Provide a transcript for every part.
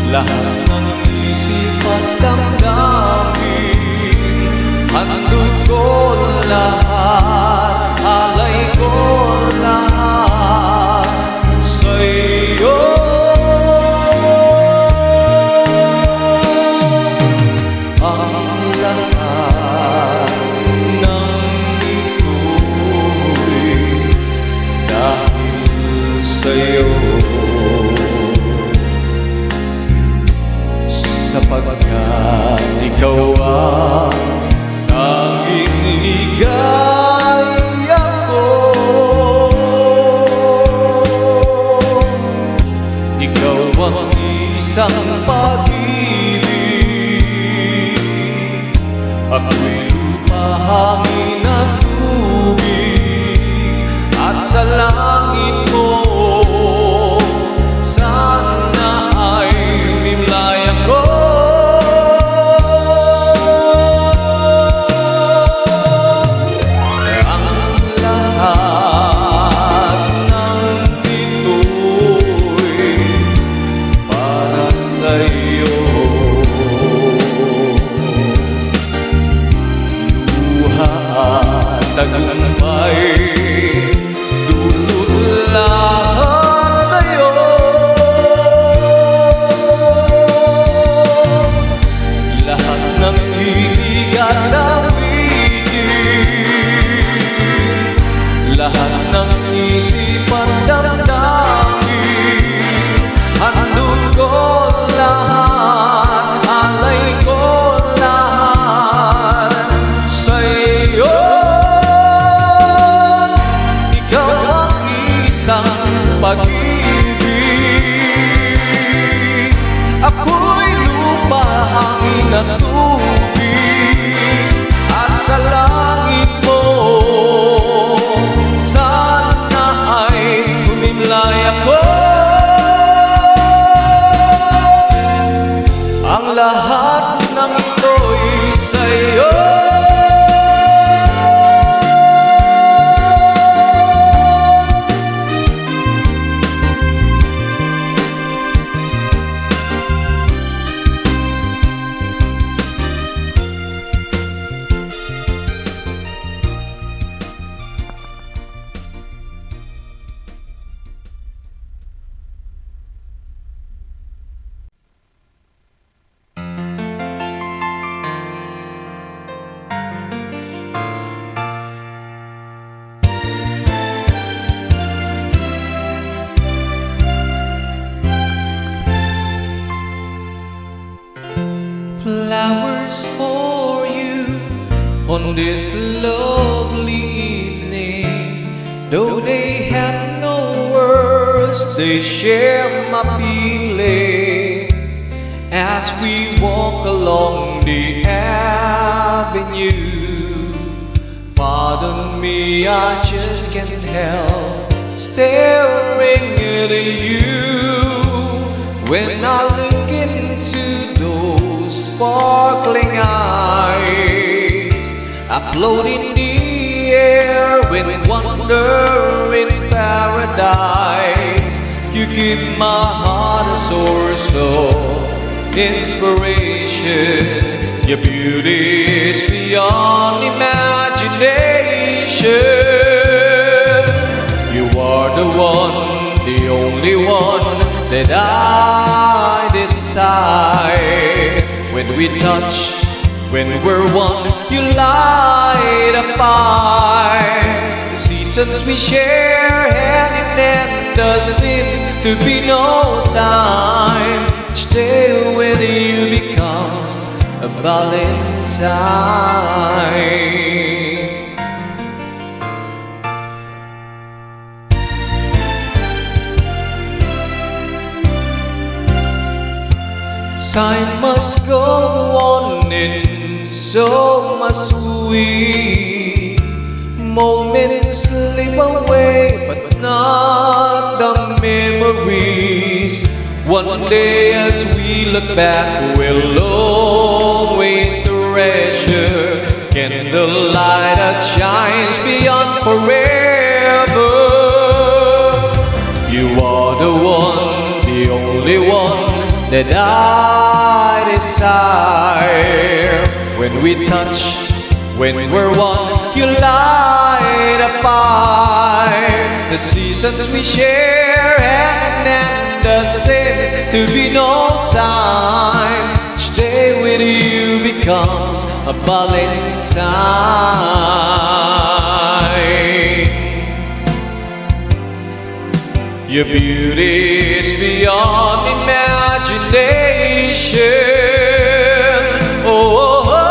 Lahat ng isip at damdamin, handog ko lahat, alay ko lahat sa'yo. Ang lahat ng ito'y dahil sa'yo, sapagkat ikaw ang tanging ligaya ko. Ikaw ang isang pag-ibig, ako'y lupa, hangin at tubig, at sa langit mo sana ay humimlay ako. Tagumpay, dulot lahat sa'yo. Lahat ng ibig at awitin, lahat ng isip at damdamin, handog ko lahat, alay ko lahat sa'yo. Pag-ibig, ako'y lupa, hangin at tubig, at sa langit mo sana ay humimlay ako. Ang lahat ng ito'y sa'yo. Flowers for you on this lovely evening. Though they have no words, they share my feelings as we walk along the avenue. Pardon me, I just can't help staring at you when I look into those sparkling eyes. I float in the air with wonder in paradise. You give my heart a source of inspiration. Your beauty is beyond imagination. You are the one, the only one that I desire. When we touch, when we're one, you light a fire. The seasons we share hand in hand, there seems to be no time. Each day with you becomes a Valentine. Time must go on in so much sweet. Moments slip away, but not the memories. One day as we look back, we'll always treasure candlelight that shines beyond forever. You are the one, the only one that that I desire. When we touch, when we're one, you light a fire. The seasons we share and the same to be no time. Each day with you becomes a Valentine. Your beauty is beyond imagination. Oh, oh, oh.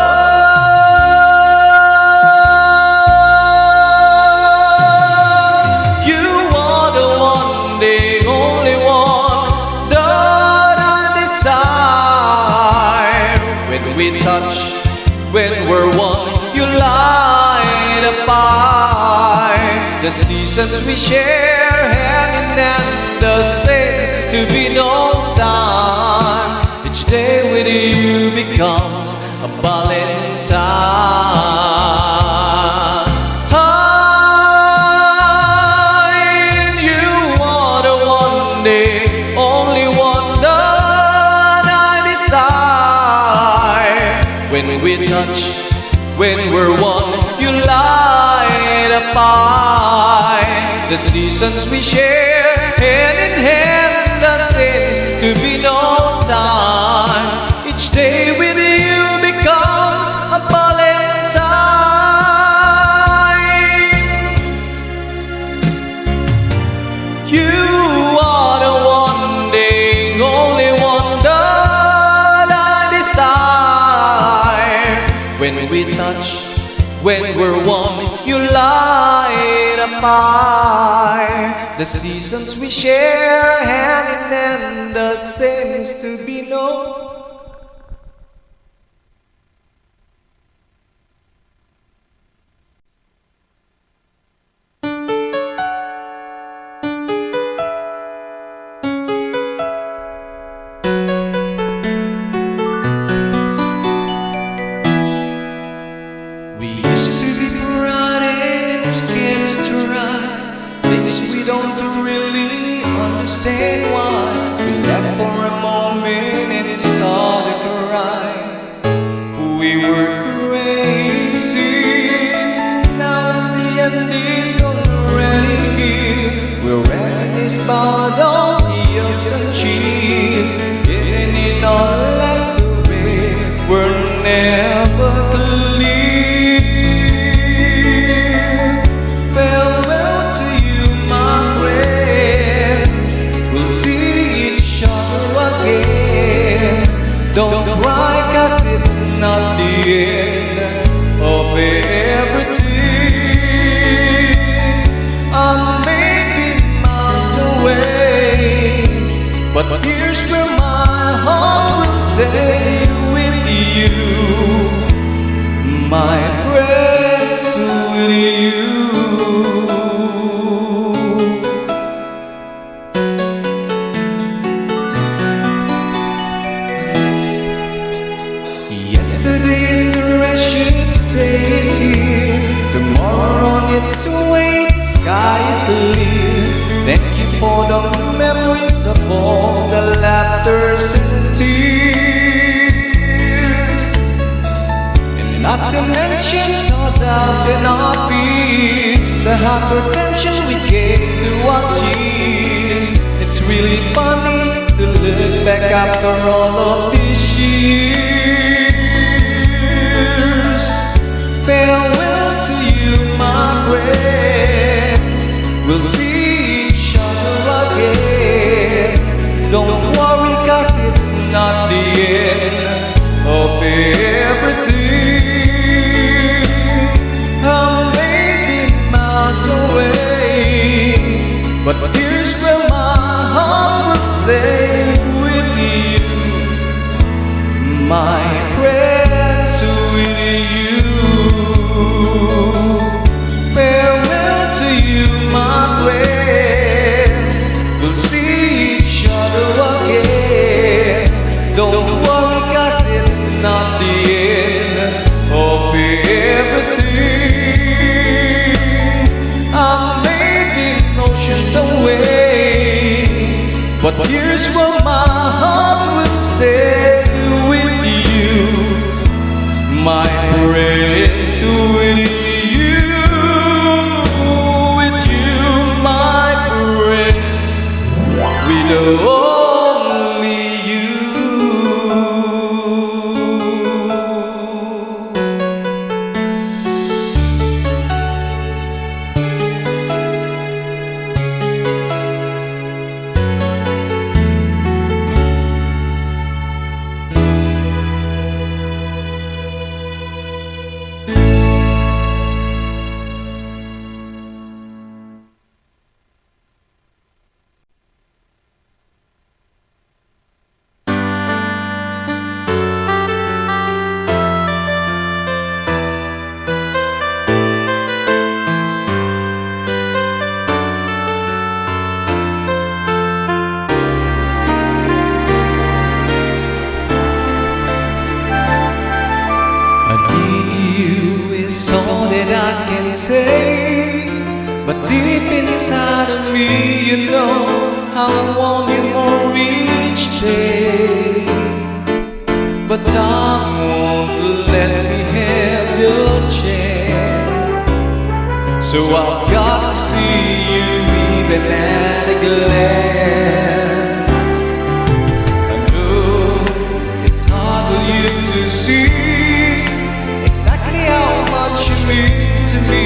You are the one, the only one that I desire. When we touch, when we're one, you light a fire. The seasons we share hand in hand, the same to be no time. Each day with you becomes a Valentine. And you are the one, the only one that I desire. When we touch, when we're one, you light a fire. The seasons we share hand in hand, the seems to be no time. Each day with you becomes a Valentine. You are the one, the only one that I desire. When we touch, when we're one, you light a fire. The seasons we share hand in hand, the seems to be no. We used to be bright and scared to try things we don't really understand why. We left for a moment and started crying. We were crazy. Now it's the end is already here. We're reminiscing about all the years and cheese. Getting it all less away. We're never clear. Don't cry, 'cause it's not the end of everything. I'm maybe miles away, but here's where my heart will stay with you. My prayers with you. Yesterday is the rush, today is here. Tomorrow on its way, the sky is clear. Thank you for the memories of all the laughters and tears. And not to mention our doubts and our fears, the hypertension we gave to our years. It's really funny to look back after all of these years. Farewell to you, my friends. We'll see each other again. Don't worry, 'cause it's not the end of everything. I'm maybe miles away, but here's where my heart will stay with you. My prayers with you. Farewell to you, my friends. We'll see each other again. Don't worry, 'cause it's not the end of everything. I'm maybe oceans away, but here's where my heart will friends, with you, my friends, with only you. Say, but deep inside of me, you know how I want you more each day. But time won't let me have the chance, so I've got to see you even at a glance. I know it's hard for you to see exactly how much you mean to me.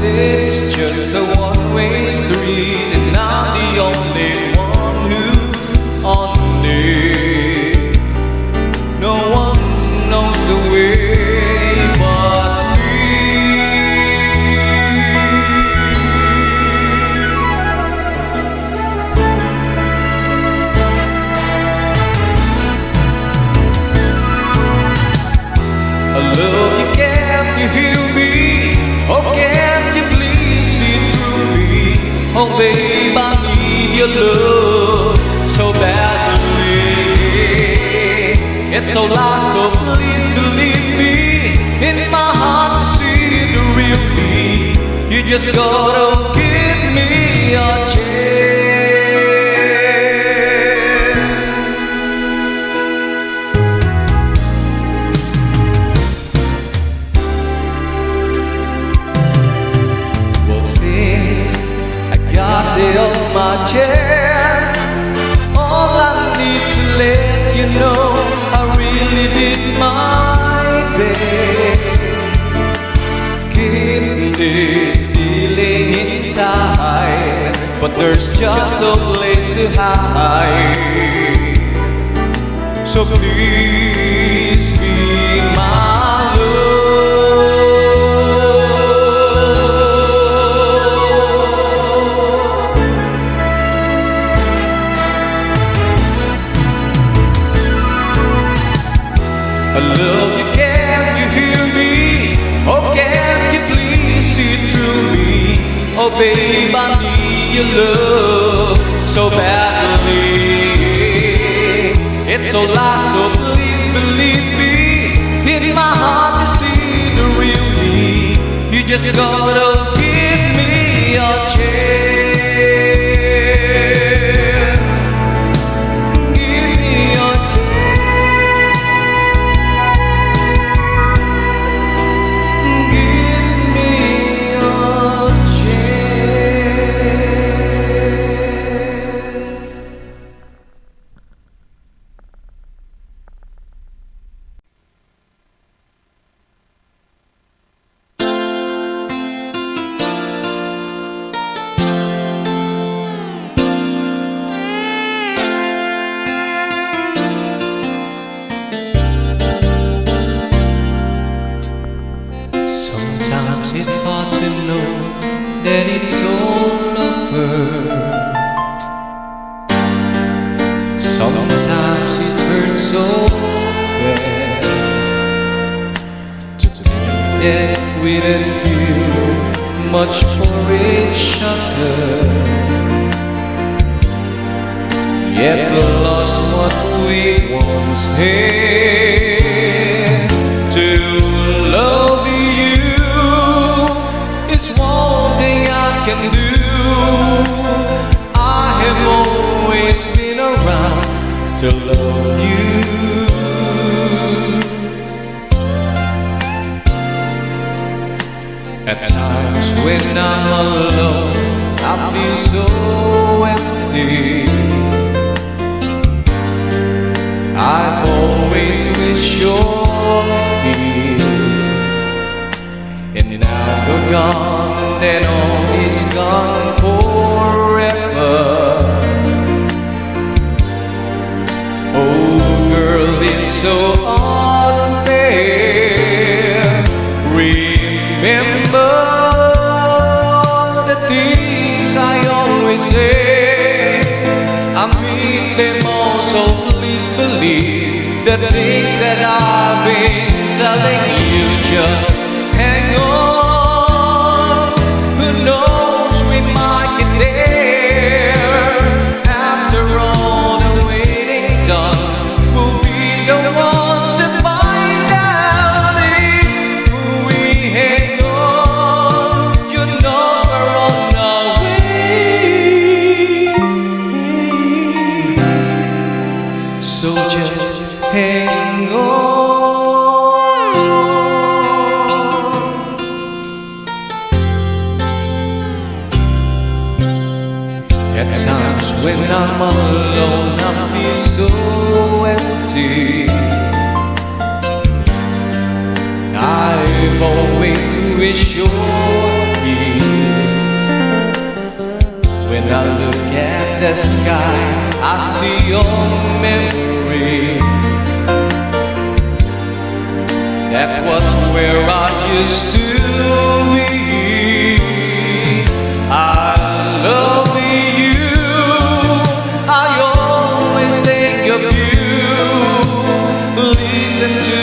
It's just a one-way street, and I'm the only one who's on it. No one knows the way but me. Love, you can't you hear me? Oh, can't you please see through me? Oh, babe, I need your love so badly. It's so lost, so please believe me. In my heart to see the real me, you just gotta give me a chance. Got it on my chest. All I need to let you know, I really did my best. Keep this feeling inside, but there's just a place to hide. So please be my love. Love, you can't you hear me? Oh, can't you please see through me? Oh, babe, I need your love so badly. It's so lost, so please believe me. In my heart you see the real me. You just gotta give me a chance. Give me a chance. Sometimes it's hard to know that it's all over. Sometimes it hurts so bad to think that we didn't feel much for each other, yet we lost what we once had. To love is one thing I can do. I have always been around to love empty. I've always wished you're here, and now you're gone, and all is gone forever. Oh girl, it's so unfair. Remember the things I always say, I mean them all, so please believe the things that I've been telling you. Just hang on, who knows, we might get there. After all the waiting done, we'll be the ones to find out if we hang on. You know we're on our way, so just hang on. At times when I'm alone, I feel so empty. I've always wished you're here. When I look at the sky, I see your memory. That was where I used to be. I love you, I always think of you. Listen to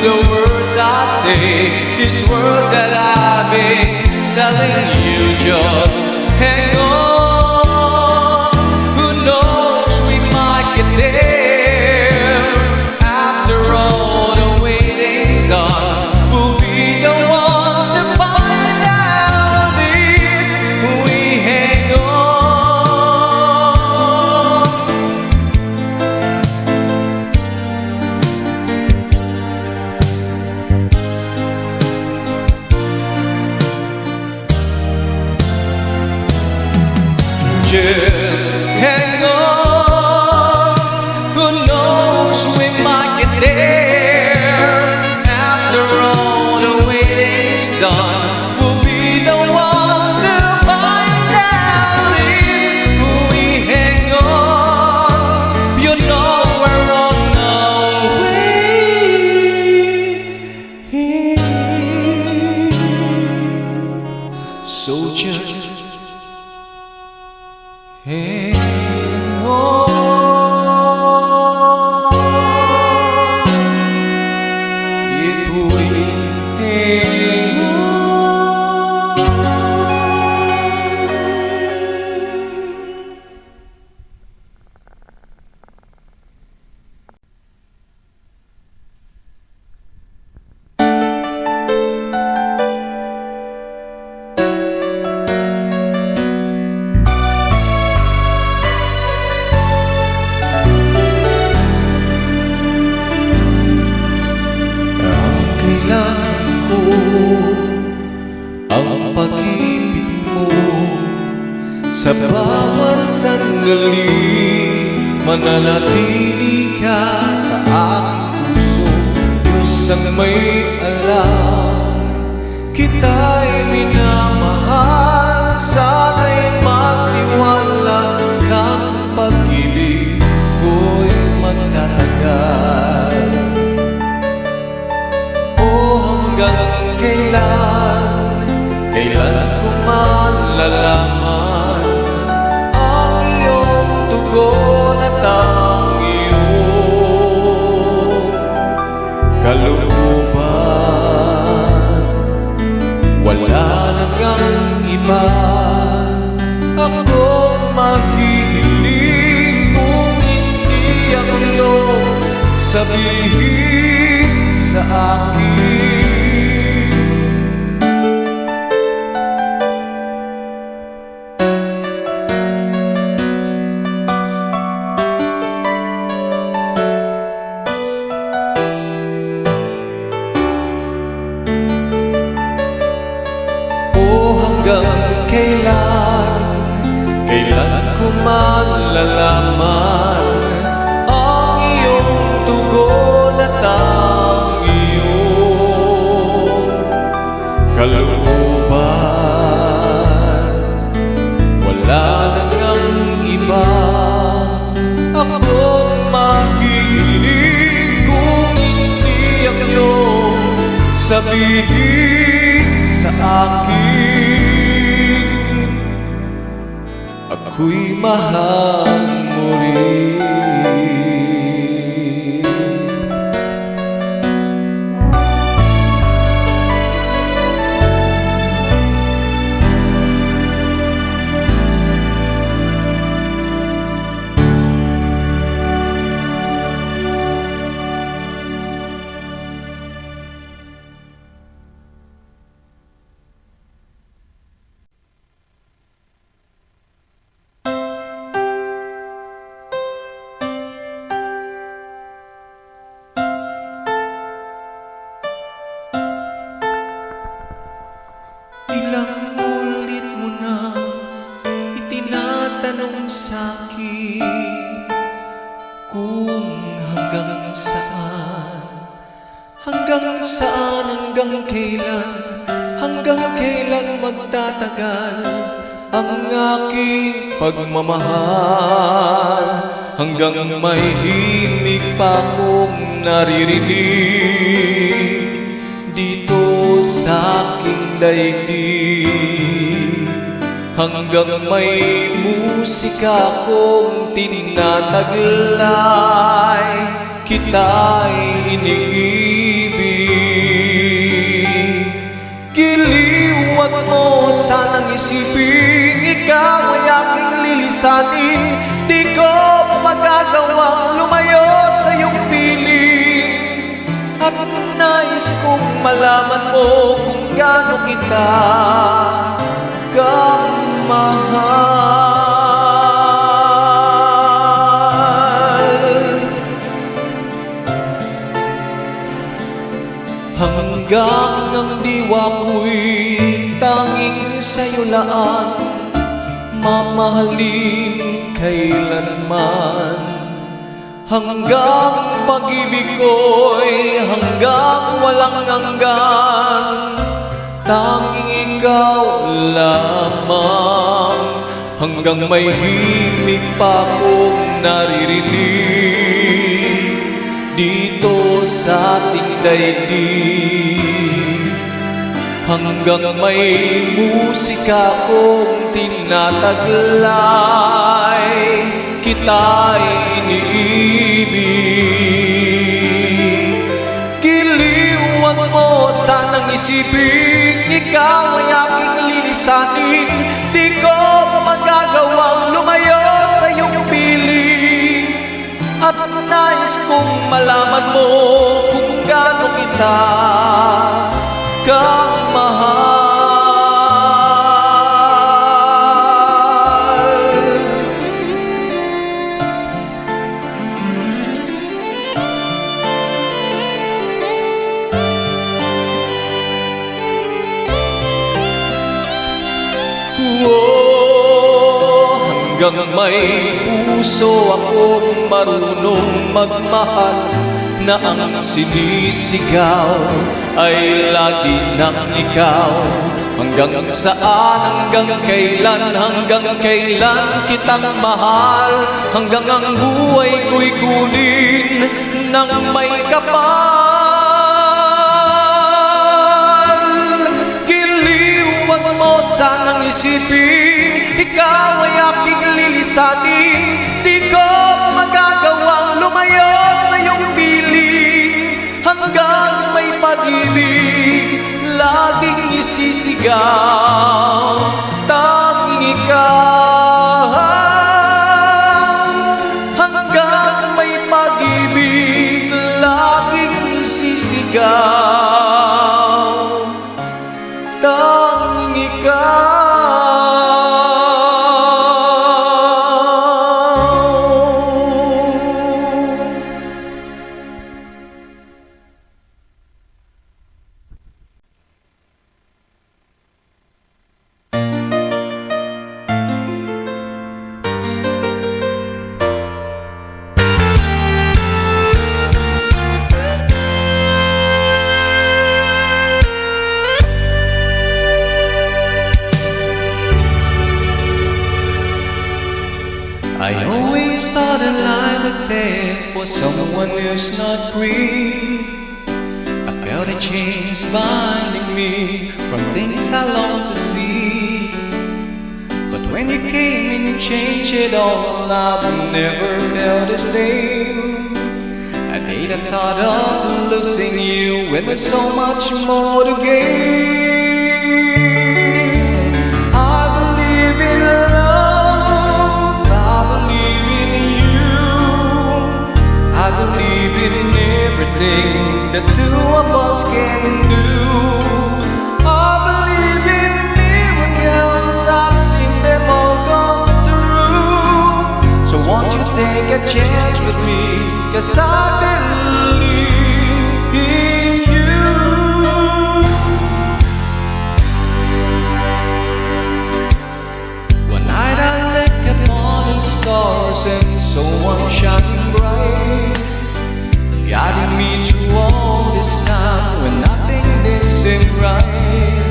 the words I say, these words that I've been telling you. Just hang on, who knows, we might get there. After all the waiting's done, we'll be the ones to find out if we hang on. Just hang on, who knows, we might get there. After all the waiting's done, we'll be the ones to find out if we hang on. You know we're on our way, so just hang on. If we hang on. Ang pag-ibig mo sa bawat sandali, mananatili ka sa aking puso. Diyos ang may alam, kita'y minamahal. Sana'y magtiwala kang pag-ibig ko'y magtatagal. Hanggang kailan ko malalaman ang iyong tugon at ang iyong kalooban. Wala nang iba akong mahihiling kung hindi ang iyong sabihin sa akin. Hanggang kailan ko malalaman ang iyong tugon at ang iyong kalooban. Wala nang ang iba akong makikinig kung hindi ang iyong sabihin sa akin. Ako'y mahal mo rin. Ilang ulit mo na itinatanong sa'kin kung hanggang saan, hanggang kailan magtatagal ang aking pagmamahal, hanggang may himig pa akong naririnig dito sa aking daigdig, hanggang may musika kong tinataglay, kita'y iniibig. Giliwat mo sanang isipin, ikaw ay aking lilisanin, di ko magagawang lumayo sa iyong piling. At nais kong malaman mo kung gaano kita kamahal. Hanggang ang diwa ko'y tanging sa'yo laan, mamahalin kailanman. Hanggang pag-ibig ko'y hanggang walang hanggan, tanging ikaw lamang. Hanggang may himig pa akong naririnig dito sa ating daigdig, hanggang may musika kong tinataglay, kita'y iniibig. Giliwan mo sanang isipin, ikaw ay aking lilisanin, di ko magagawang lumayo sa iyong piling. At nais kong malaman mo kung gaano kita kamahal. Hanggang may puso akong marunong magmahal, na ang sinisigaw ay lagi ng ikaw. Hanggang saan, hanggang kailan kitang mahal, hanggang ang buhay ko'y kunin ng may kapal. Giliwan mo sanang isipin, ikaw ay aking lilisanin, di ko magagawang lumayo sa iyong piling. Hanggang may pag-ibig laging isisigaw, tanging ikaw. Hanggang may pag-ibig laging isisigaw, tanging ikaw. I always thought that life was sad for someone who's not free. I felt a chains binding me from things I long to see. But when you came and you changed it all, I've never felt the same. I hate the thought of losing you when there's so much more to gain. I believe in love, I believe in you, I believe in everything the two of us can do. I believe in miracles, I've seen them all come through. So won't you take a chance with me, 'cause I believe in you. One night I look upon the stars and so one shining bright, guiding me through all this time when nothing did seem right.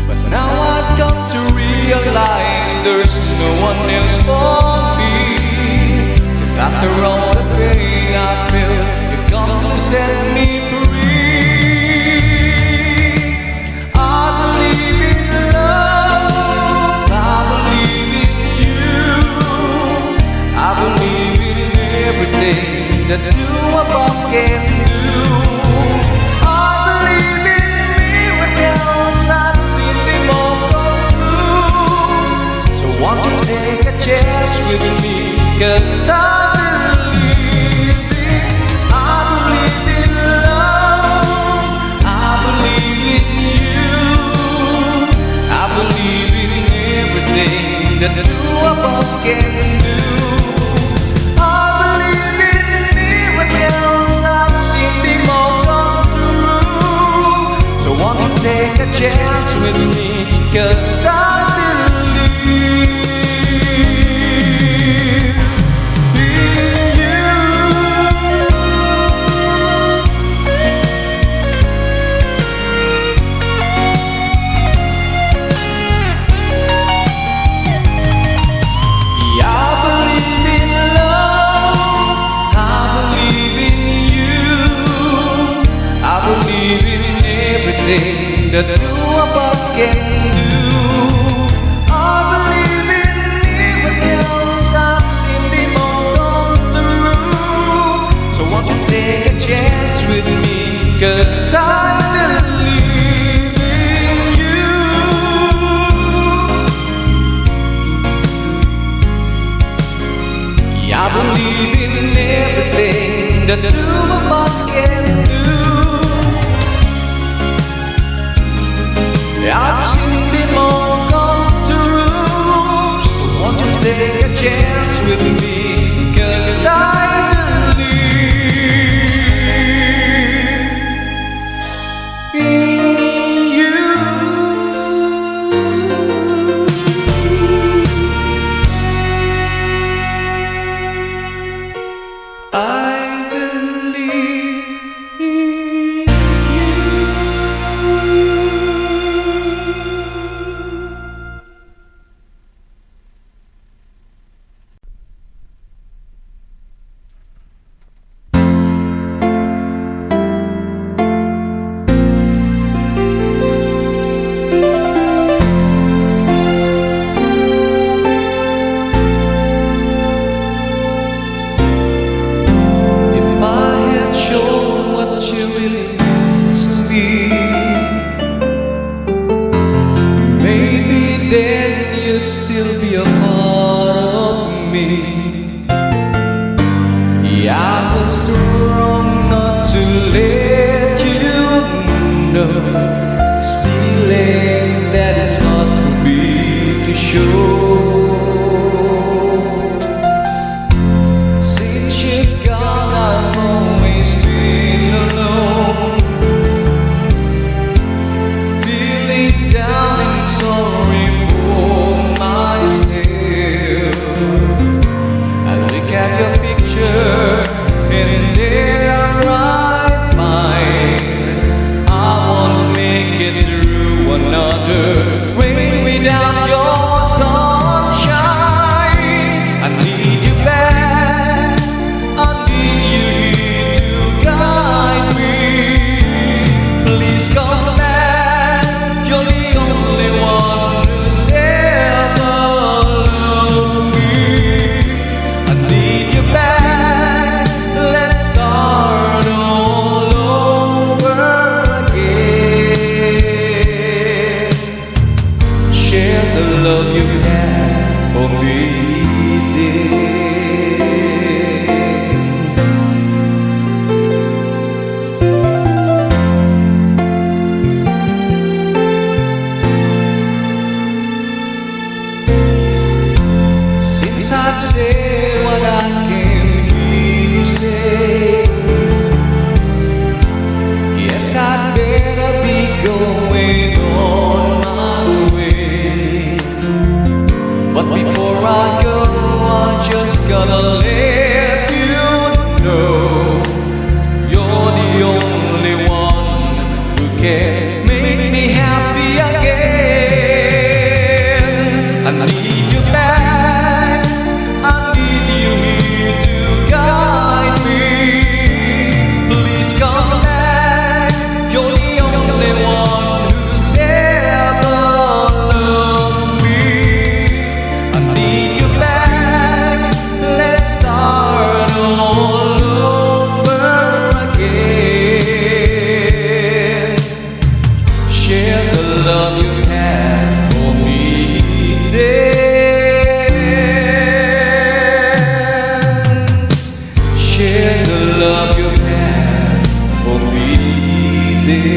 But now I've come to realize there's no one else for me. 'Cause after all the pain I feel, you come to set me free. I believe in love, I believe in you, I believe in everything the two of us can do. I believe in miracles, I've seen them all come through. So won't you take a chance with me, 'cause I believe in love, I believe in you, I believe in everything that the two of us can do. I believe in miracles, I've seen them all come through. So won't you take a chance with me, 'cause I believe. The two of us can do. I believe in miracles, I've seen them all come through. So won't you take a chance with me, 'cause I believe in you. I believe in everything the two of us can do. I've seen them all come through. So won't you take a chance with me, 'cause I believe in you. I believe in you. say what I can hear you say. Yes, I'd better be going on my way. But before I go, I just gotta let you know you're the only one who can make me happy again. I need you back, I need you here to guide me. Please come back, you're the only one who's ever loved me. I need you back, let's start all over again. Share the love you had for me then. Share the love you had for me then.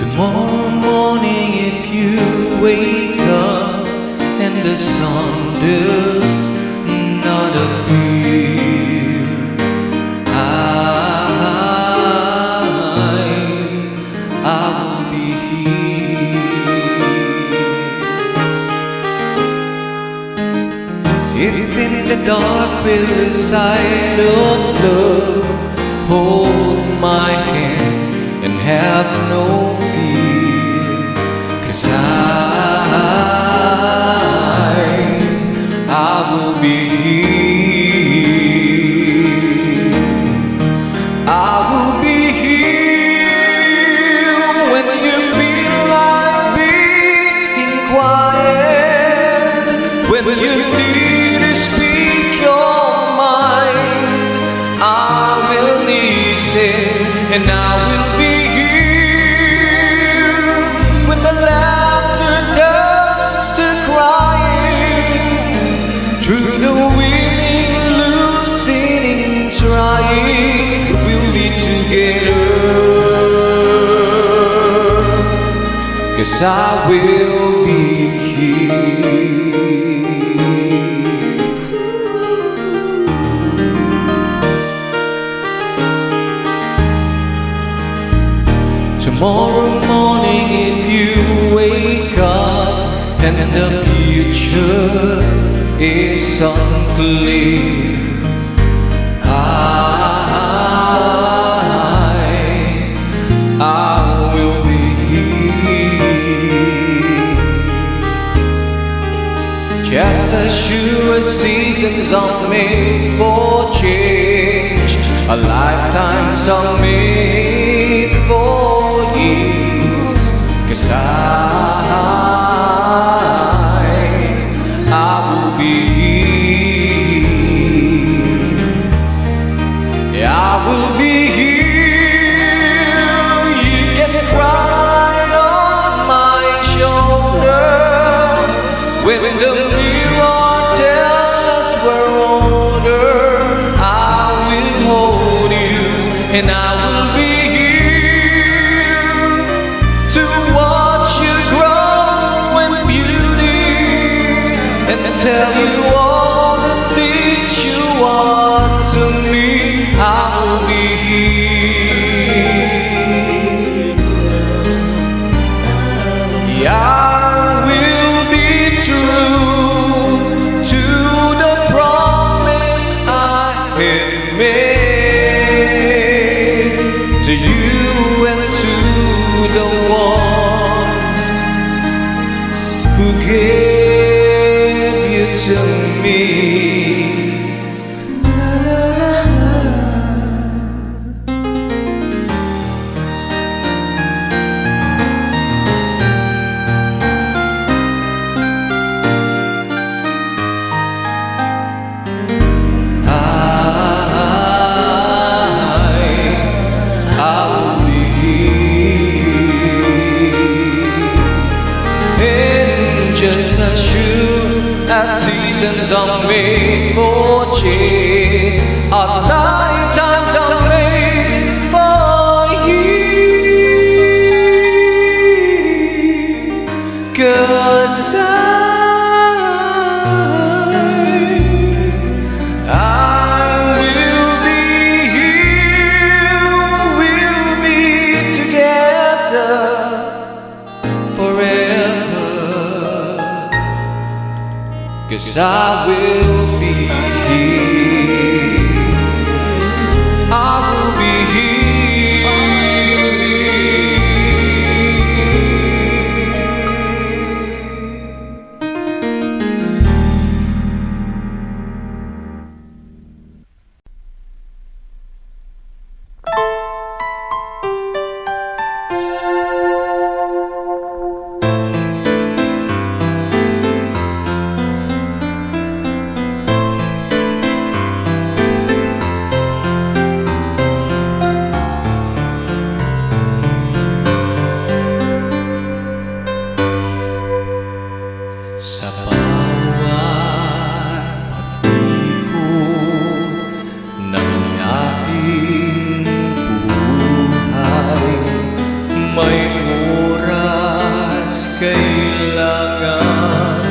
Tomorrow morning if you wake up and the sun does not appear, I will be here. If in the dark with the sight of love, hold my hand and have no fear, 'cause I will be here. I will be here when you feel like being quiet, when you need to speak your mind. I will listen and I will be here when the laughter turns to crying, through the winning, losing, trying, we'll be together, 'cause I will be here. Tomorrow morning if you wake up and the future is unclear, I will be here. Just as sure as seasons are made for change, our lifetimes are made for years, 'cause I will be here. I will be here. You can cry on my shoulder when the mirror tells us we're older. I will hold you and I will be tell you all the things you want to me. I will be here. Yeah, I will be true to the promise I had made to you and to the one give you to me. I'll be here. And just as true as seasons are made for change, our lifetimes are made for you. 'Cause I will be here, we'll be together forever. 'Cause I will be here, I will be here. Sa bawat pag-ikot ng ating buhay, may oras kailangan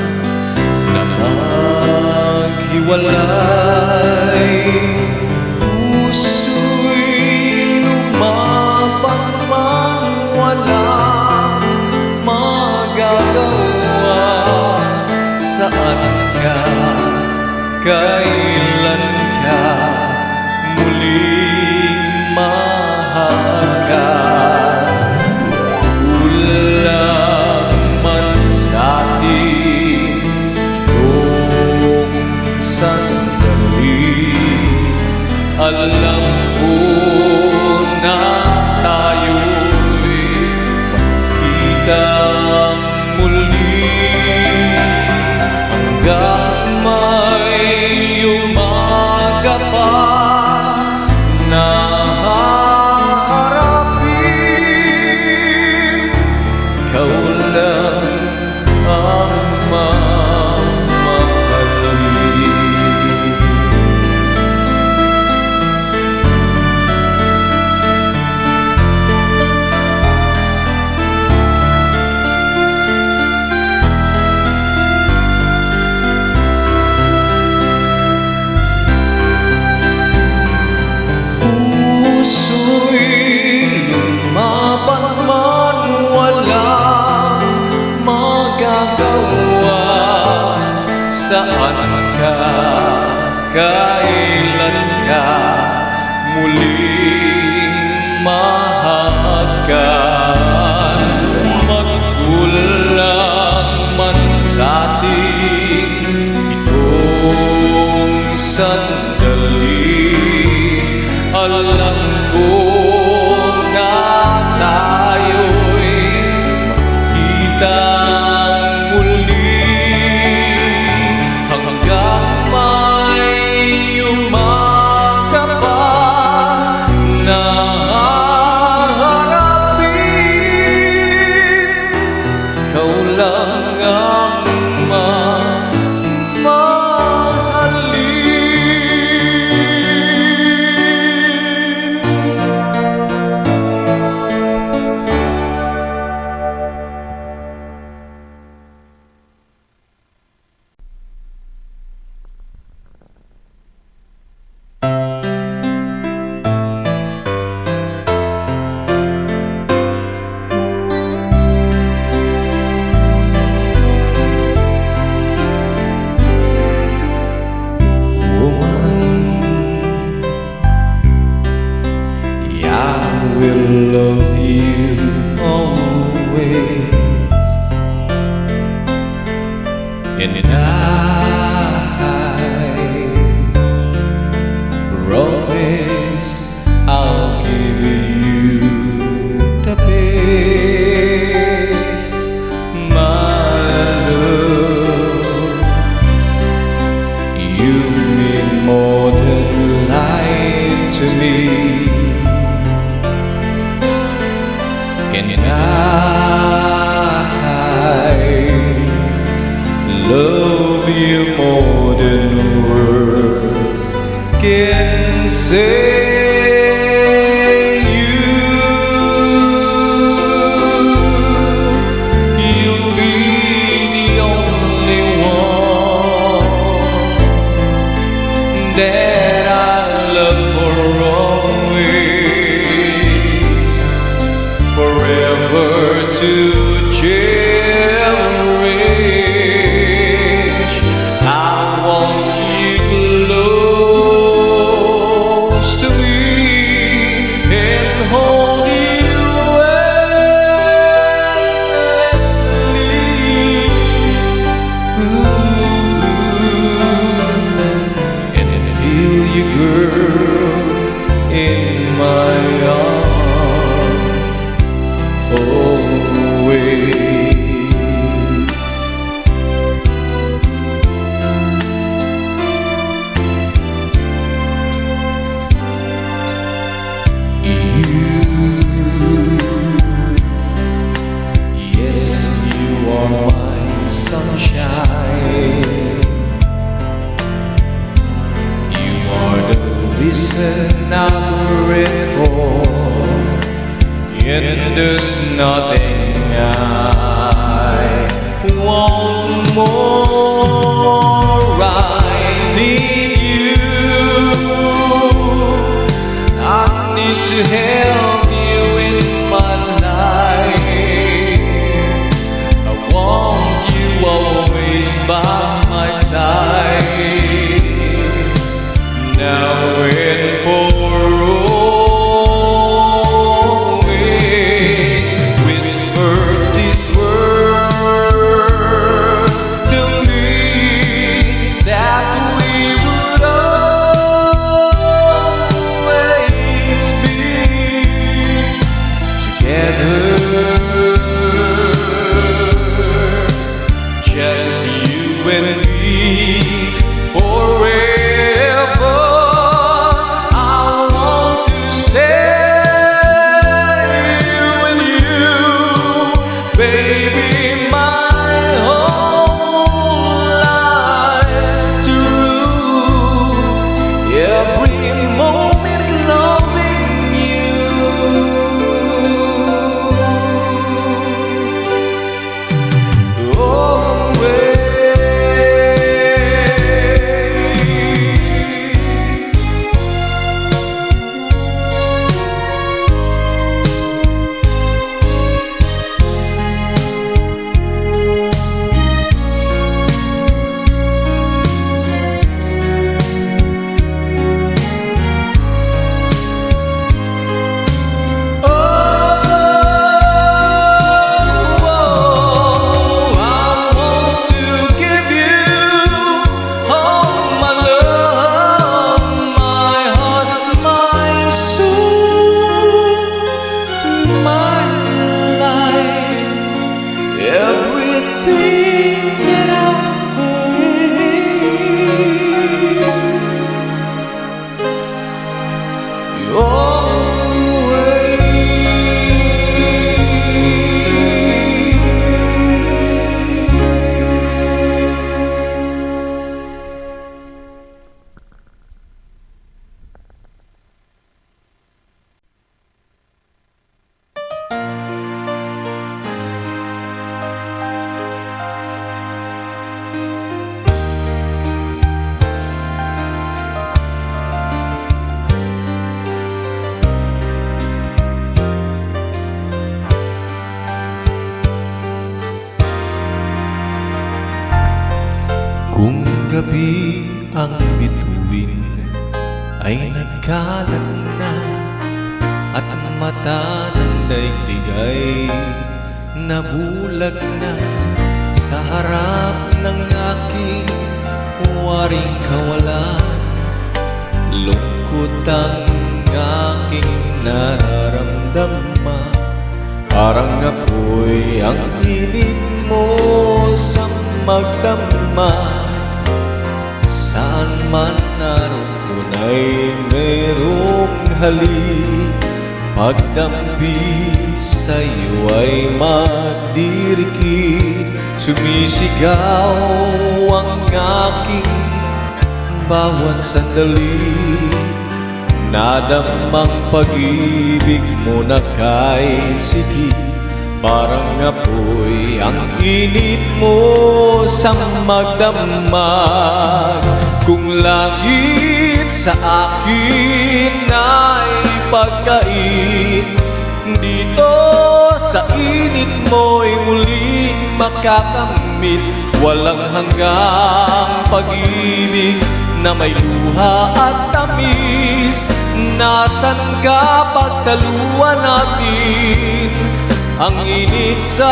na maghiwalay. Puso'y lumaban man walang magagawa. Saan ka, kailan ka muling mahahagan? Kulang man sa'tin itong sandali, alam ko na tayo'y magkikitang muli. Hanggang may umaga pa na haharapin, ikaw lang ang mamahalin. Puso'y lumaban man walang magagawa. Saan ka, kailan ka muling mahahagan? Magkulang man sa'tin itong sandali, alam ko na tayo'y magkikitang muli. Hanggang may umaga pa na haharapin, ikaw lang ang mamahalin. And I promise I'll give you the best, my love. You mean more than life to me, and I love you more than words can say. You'll be the only one that I love for always, forever to cherish. I want you close to me and hold you endlessly. And feel you, girl, in my arms always. Yes, you are my sunshine. You are the reason I'm grateful, and there's nothing I want more. I need you. I need to help you in my life. I want you always by my side, now and for always. Whisper these words to me, that we would always be together, just you and me forever. I want to stay with you, baby, my whole life through. Every moment loving you. Always. Everything that I hate, you're kung gabi ang bituin ay nagkalat na, at mata ng daigdig ay nabulag na sa harap ng aking waring kawalan. Lungkot ang aking nararamdaman, parang ako'y ang init mo sa magdamag. Saan man naroon ay merong halik, pagdampi sa'yo ay magdirikit. Sumisigaw ang aking bawat sandali, nadamang pag-ibig mo na kay sikip. Parang apoy ang init mo sa magdamag. Kung langit sa akin ay pagkain, dito sa init mo'y muling makakamit. Walang hanggang pag-ibig na may luha at tamis. Nasaan ka pagsaluhan natin ang init sa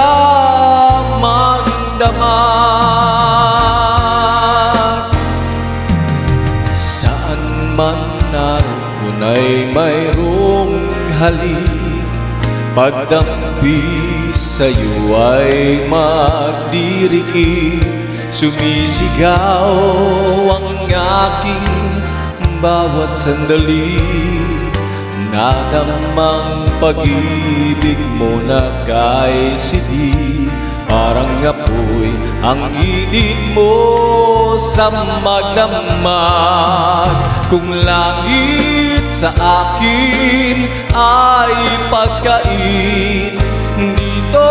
magdamag? Saan man naroon ay mayroong halik, pagdampi sa'yo ay magdirikit. Sumisigaw ang aking bawat sandali, nadamang pag-ibig mo na kay sidi. Parang apoy ang init mo sa magdamag. Kung langit sa akin ay pagkain, dito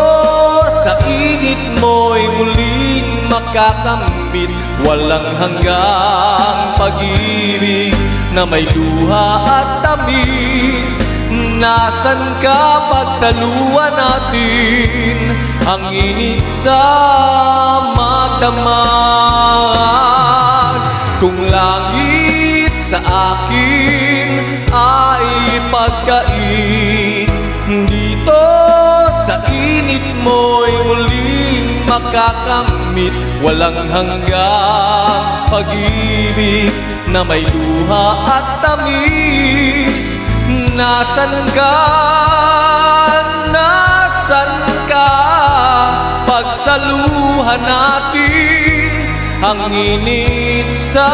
sa init mo'y muling makakamit. Walang hanggang pag-ibig na may luha at tamis. Nasaan ka pagsaluhan natin ang init sa magdamag? Kung langit sa akin ay pagkain, dito sa init mo'y muling makakamit. Walang hanggang pag-ibig na may luha at tamis. Nasaan ka? Nasaan ka? Pagsaluhan natin ang init sa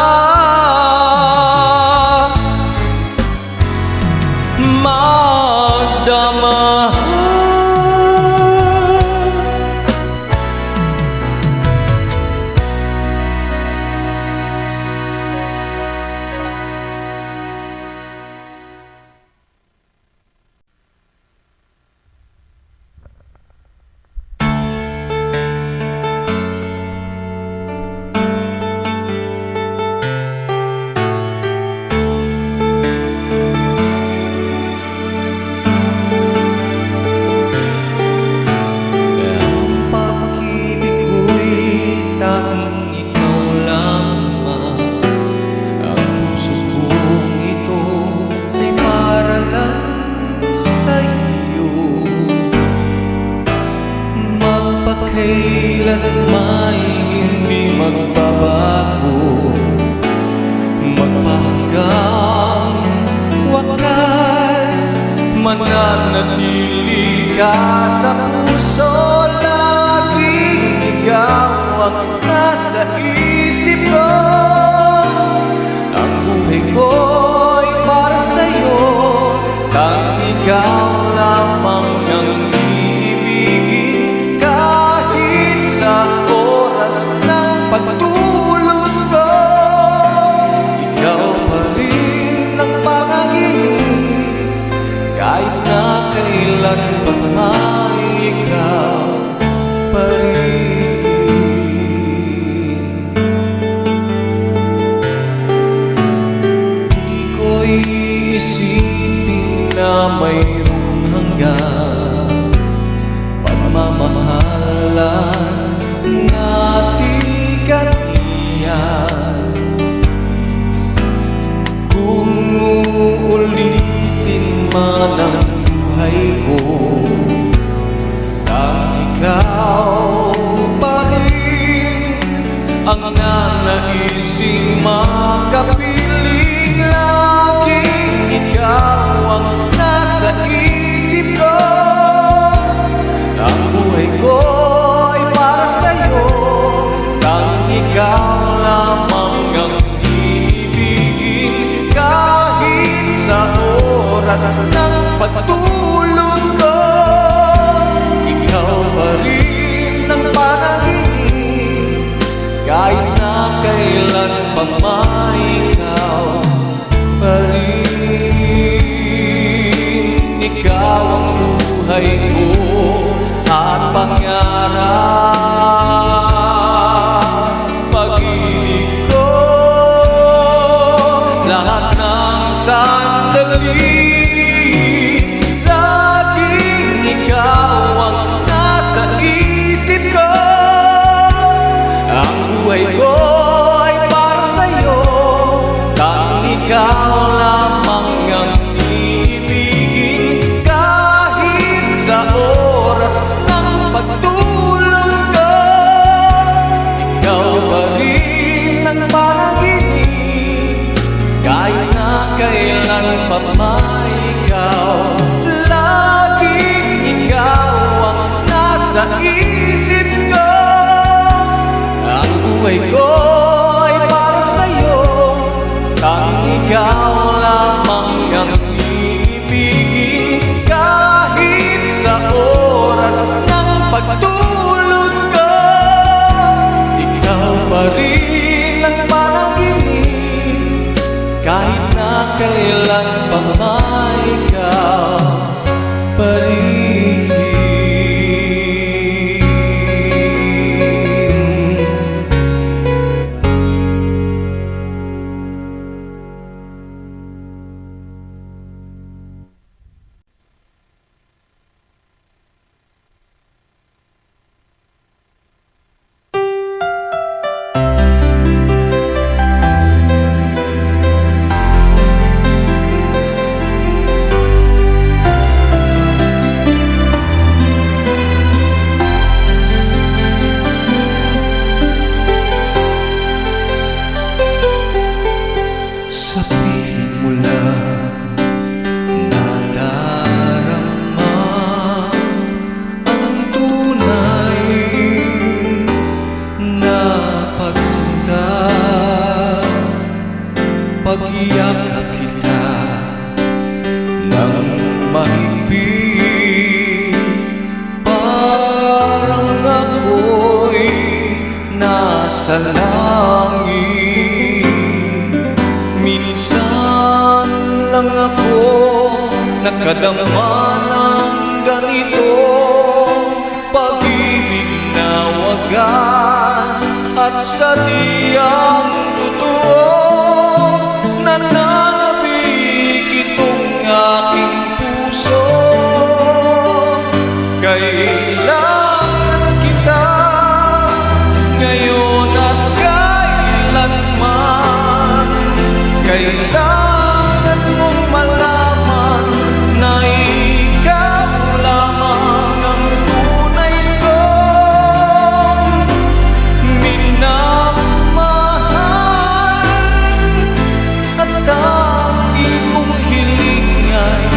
magdamag. Kailanman hindi magbabago, magpahanggang wakas, mananatili ka sa puso. Laging ikaw ang nasa isip ko. Ang buhay ko'y para sa'yo, tanging ikaw lamang ang iibigin. Kahit sa oras ng pagtulog ko, ikaw pa rin ang panganginig. Kahit na kailan pa man ikaw naising makapiling, laging ikaw ang nasa isip ko. Ang buhay ko ay para sa'yo, tanging ikaw lamang ang ibigin. Kahit sa oras ng pagtulog ko, ikaw pa rin ang panaginip. Kahit na kailan pa man ikaw pa rin. Ikaw ang buhay ko at pangarap, pag-ibig ko, lahat ng sandali. Laging ikaw ang nasa isip ko. Ang buhay ko ay para sa'yo, tanging ikaw lamang ang ibigin. Kahit sa oras ng pagtulog ko, ikaw pa rin ang panaginip. Kahit na kailan pa man ikaw, laging ikaw ang nasa isip ko. Ang buhay ko ay para sa'yo, tanging ikaw lamang ang ibigin. Kahit sa oras ng pagtulog ko, ikaw pa rin ang panaginip. Kahit na kailan pa man ikaw pa rin. Sabihin mo lang na darama ang tunay na pagsinta. Pag-iyakap kita ng mahigpit, parang ako'y nasa langit. Minsan lang ako nakadama ng ganito, pag-ibig na wagas at sadyang totoo. Nananabik itong aking puso, kailangan kita ngayon at kailanman. Kailangan mong malaman na ikaw lamang ang tunay kong minamahal. At tanging kong hiling ay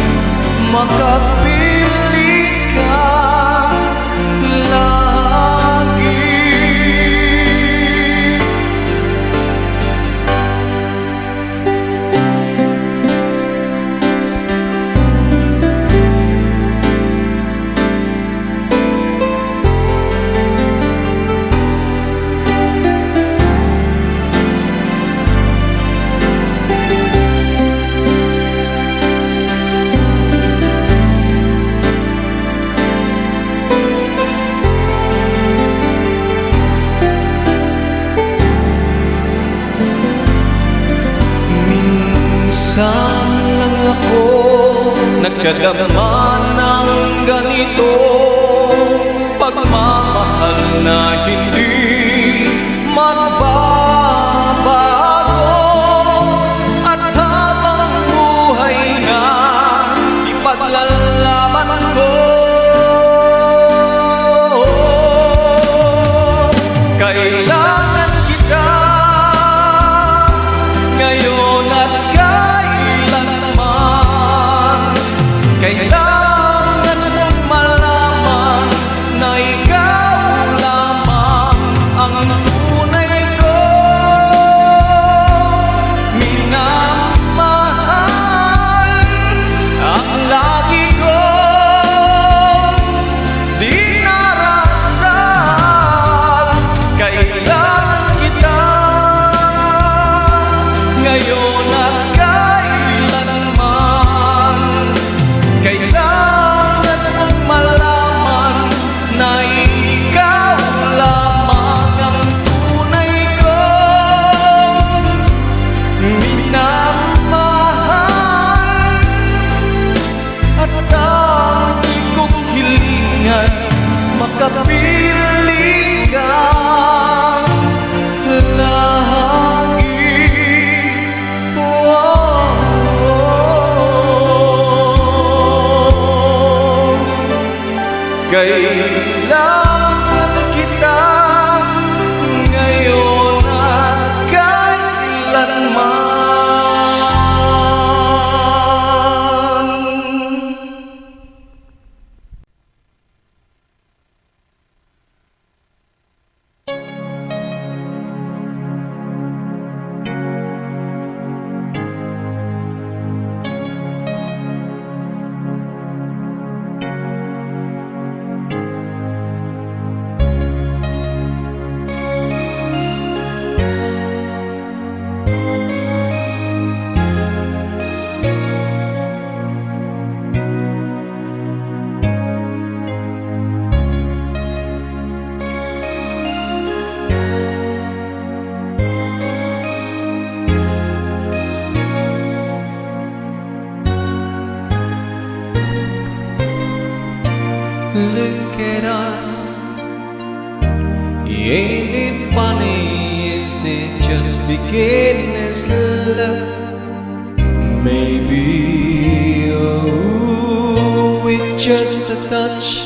makapili ka lagi. Minsan lang ako nagkadama ng ganito, pagmamahal na hindi magbabago. At habang buhay na ipaglalaban ko, kailangan kita Kailangan kita ngayon at kailanman. Look at us, ain't it funny? Is it just beginner's love? Maybe with just a touch.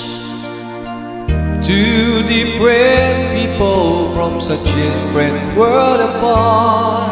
Two different people from such different world apart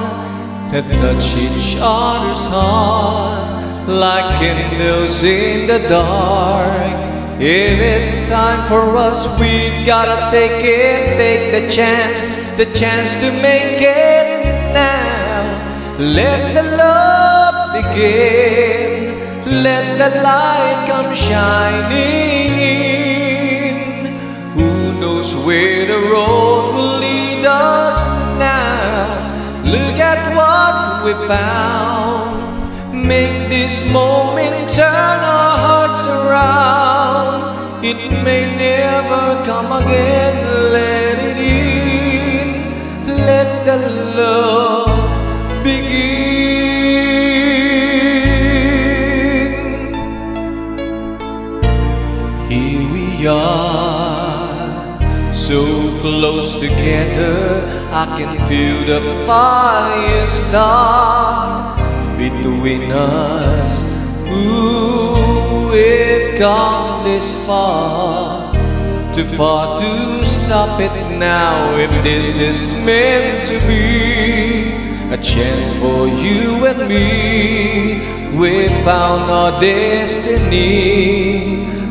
that touch each other's heart like candles in the dark. If it's time for us, we gotta take it, take the chance to make it now. Let the love begin, let the light come shining in. Who knows where the road will lead us now? Look at what we found. Make this moment turn our hearts around. It may never come again. Let it in. Let the love begin. Here we are, so close together. I can feel the fire start between us. Ooh, we've come this far, too far to stop it now. If this is meant to be a chance for you and me, we found our destiny.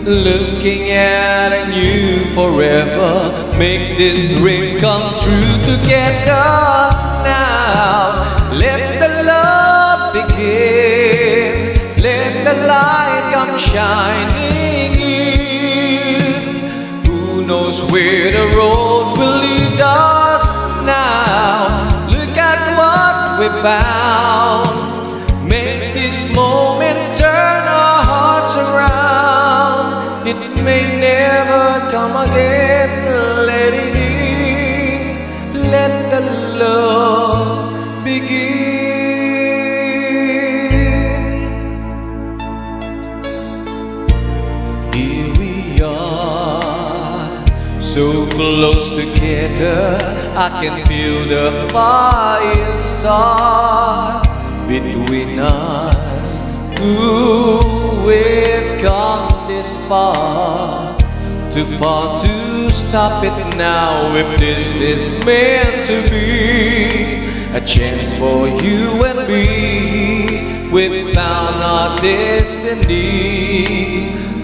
Looking at a new forever, make this dream come true together now. Let the love begin, let the light come shining in. Who knows where the road will lead us now? Look at what we found. Make this moment turn our hearts around. It may never come again. Let it in. Let the love begin. Here we are, so close together. I can feel the fire start between us. Ooh, we've come this far, too far to stop it now. If this is meant to be a chance for you and me, we found our destiny.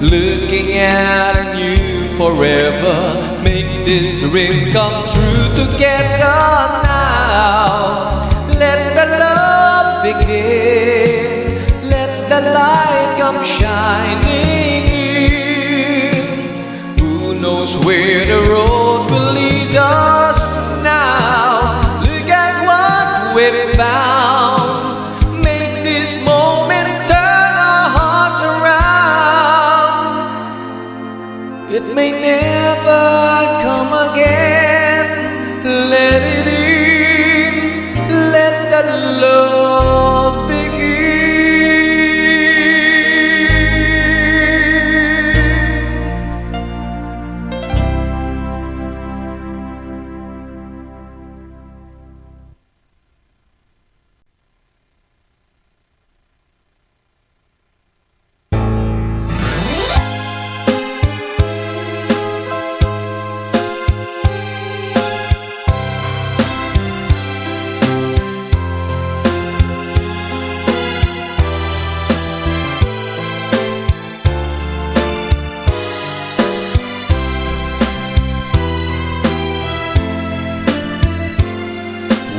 Looking at a new forever, make this dream come true together now. Let the love begin, let the light come shining in. Who knows where the road will lead us now? Look at what we've found. Make this moment turn our hearts around. It may never come again. Let it in. Let the love begin.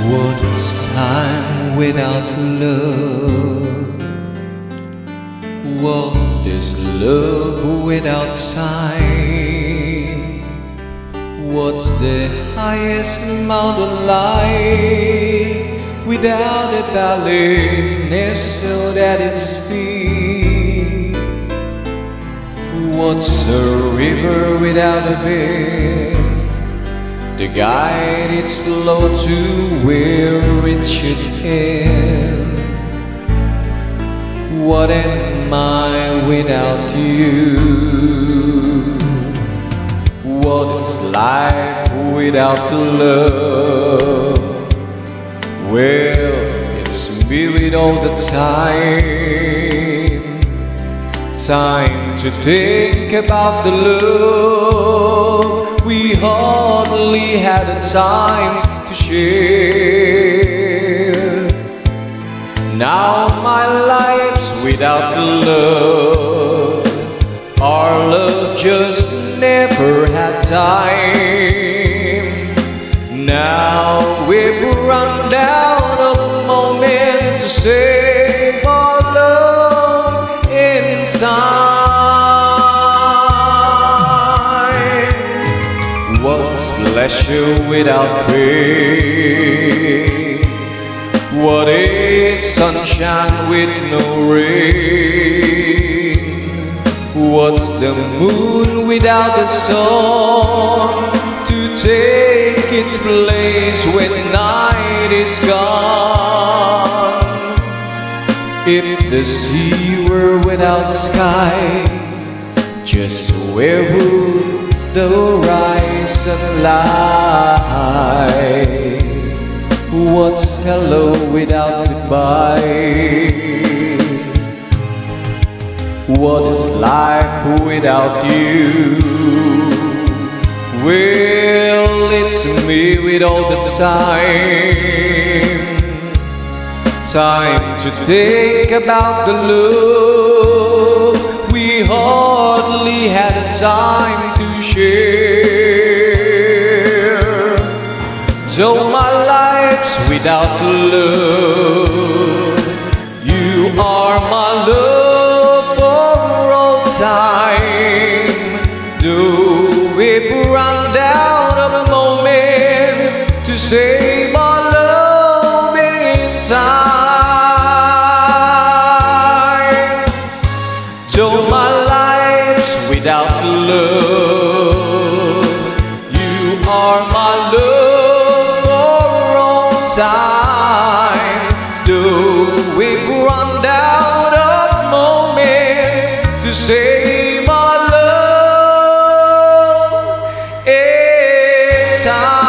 What is time without love? What is love without time? What's the highest mountain light without a valley nestled at its feet? What's a river without a bed to guide its flow to where it should end? What am I without you? What is life without love? Well, it's me with all the time. Time to think about the love we hardly had a time to share. Now my life's without love. Our love just never had time. Now we've run out of moment to save our love in time. What's pleasure without pain? What is sunshine with no rain? What's the moon without the sun to take its place when night is gone? If the sea were without sky, just where would the horizon lie? What's hello without goodbye? What is life without you? Well, it's me with all the time. Time to think about the love we hardly had a time to share. So my life's without love. You are my love for all time. Though we've run out of moments to save our love in time. So my life's without love. You are my love for all time. Though we've run out of moments to save our love in time.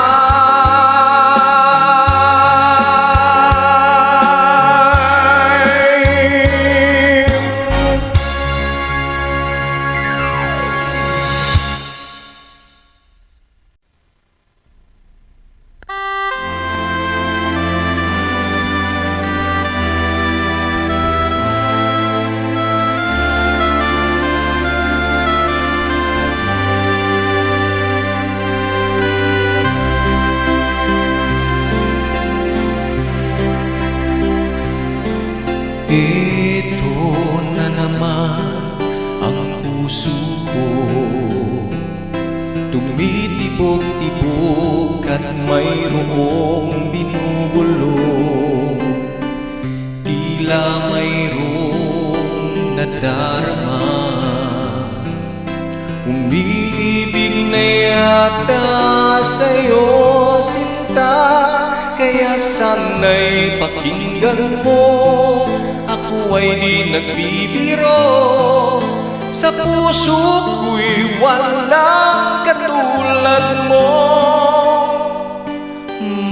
Ito na naman ang puso ko, tumitibok-tibok at mayroong binubulong. Tila mayroong nadarama, umiibig na yata sa'yo, sinta. Kaya sana'y pakinggan mo, ako ay di nagbibiro. Sa puso ko'y walang katulad mo.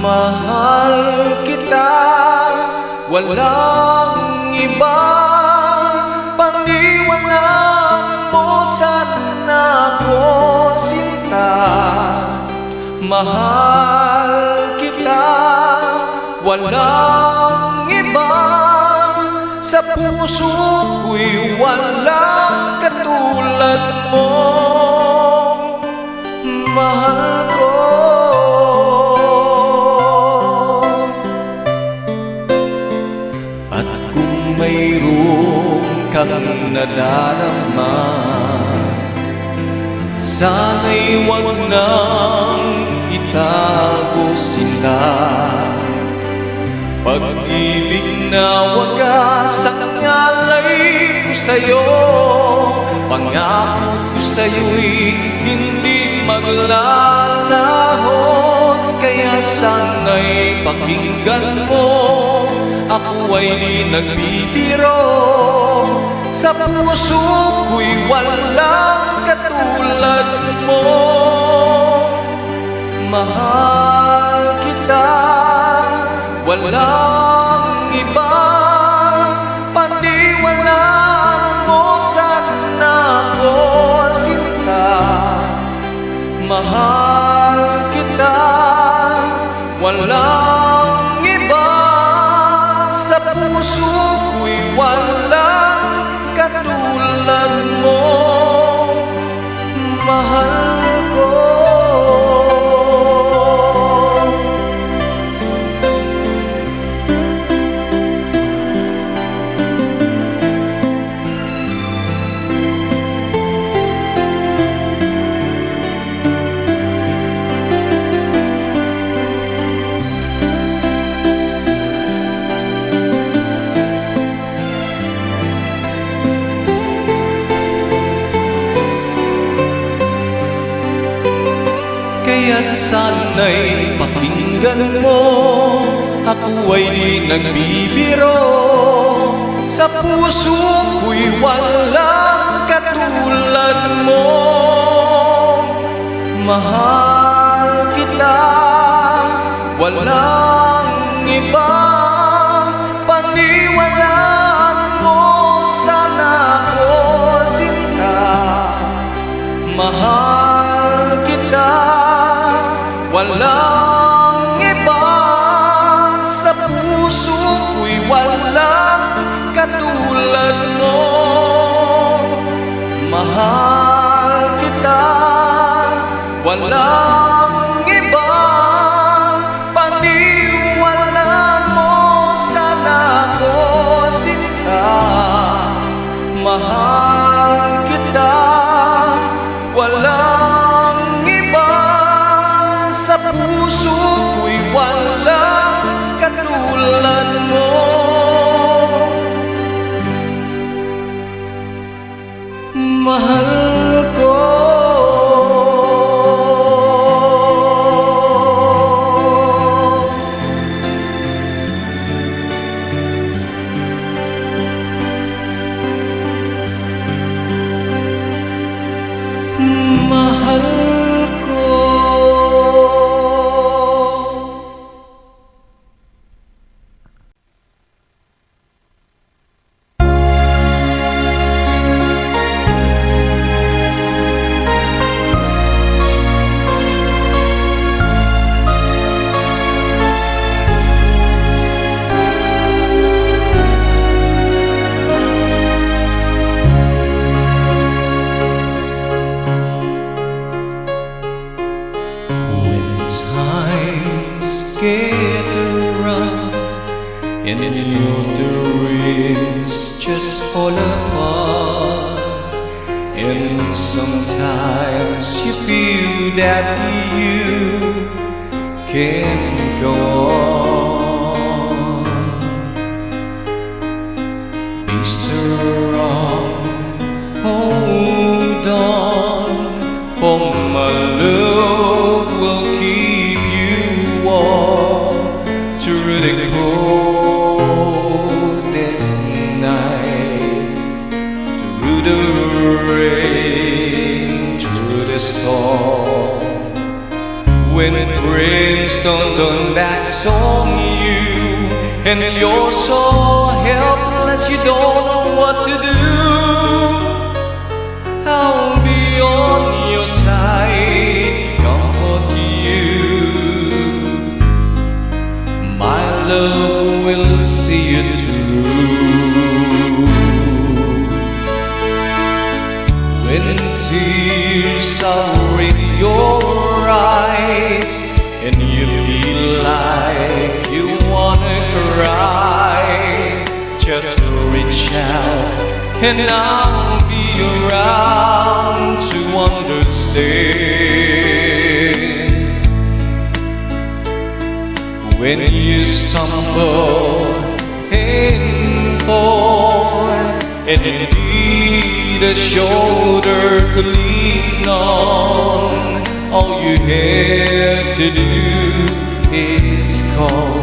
Mahal kita, walang iba. Paniwalaan mo sana ako, sinta. Mahal kita, walang iba. Sa puso ko'y walang katulad mo. Mahal ko, Pag-ibig na wagas ang ngalay ko sa'yo. Pangako ko sa'yo'y hindi maglalaho. Kaya sana'y pakinggan mo, ako ay di nagbibiro. Sa puso ko'y walang katulad mo. Mahal kita, walang iba. Paniwalaan mo sana ako, sinta. Mahal kita, walang iba. Sa puso ko'y walang katulad mo. Mahal ko. Kaya't sana'y pakinggan mo, ako ay di nagbibiro. Sa puso ko'y walang katulad mo. Mahal kita, walang iba. Paniwalaan mo sana ako, sinta. Mahal kita, walang iba. Sa puso ko'y walang katulad mo. Mahal kita, walang iba. Paniwalaan mo sana ako, sinta. Mahal kita, walang iba. Sa puso ko'y walang katulad mo. Mahal ko. Mahal ko. Get around and your dreams just fall apart. And sometimes you feel that you can't go on. Be strong, hold on, for my love will keep you warm through the coldest night, through the rain, through the storm. When friends turn backs on you and you're so helpless you don't know what to do, I'll be on your side to comfort you. My love will see you through. When tears are in your eyes and you feel like you wanna cry, just reach out and I'll be around to understand. when you stumble and fall, and you need a shoulder to lean on. All you have to do is call,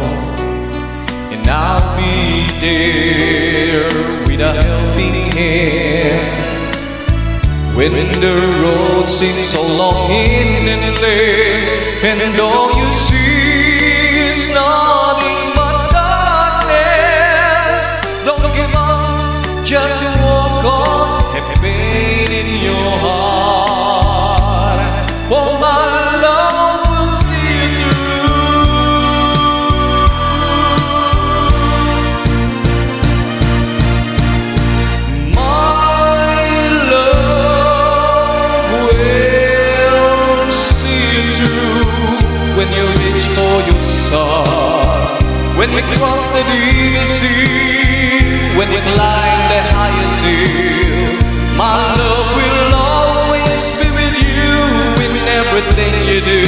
and I'll be there with a helping hand. When the road seems so long and endless, and all you see is nothing but darkness, don't give up, just walk on, have faith in your heart, for my love will see you through. My love will see you through when you reach for your star, when you cross the deepest sea, when you climb the highest hill. My love will always be with you in everything you do,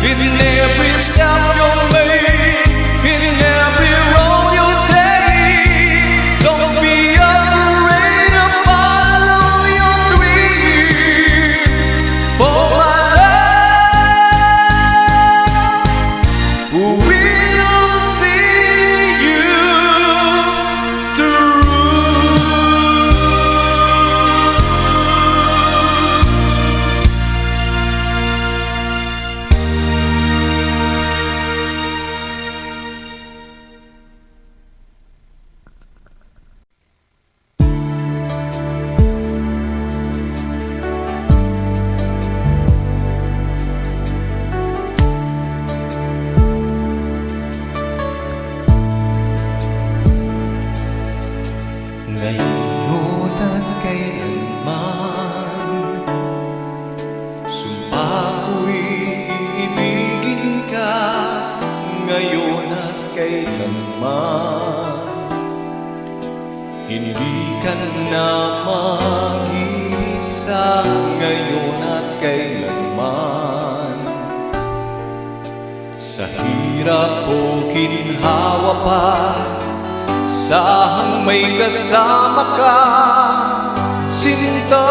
in every step you make, in every road you take. Don't be afraid to follow your dreams, for my love will see you through. Ngayon at kailanman, sumpa ko'y iibigin ka. Ngayon at kailanman, hindi ka na mag-isa. Ngayon at kailanman, sa hirap o ginhawa pa, sahang may kasama ka, sinta.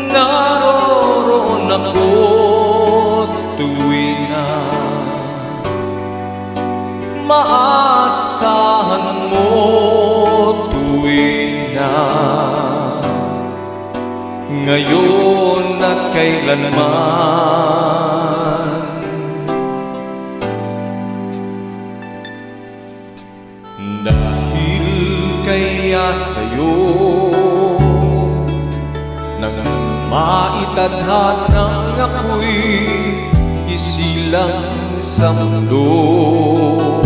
Naroon ako tuwing na maasahan mo, tuwing na ngayon at kailanman. Dahil kaya sa'yo nang maitadhanang ako'y isilang sa mundo,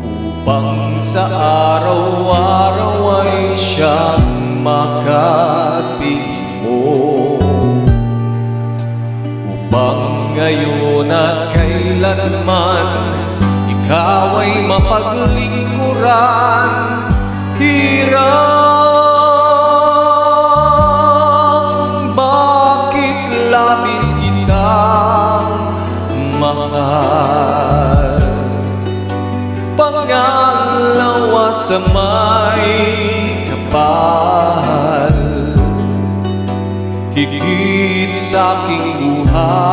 upang sa araw-araw ay siyang makapiling mo, upang ngayon at kailanman ikaw ay mapaglingkuran. Hirang bakit labis kitang mahal, pangalawa sa may kapal, higit sa aking buhay.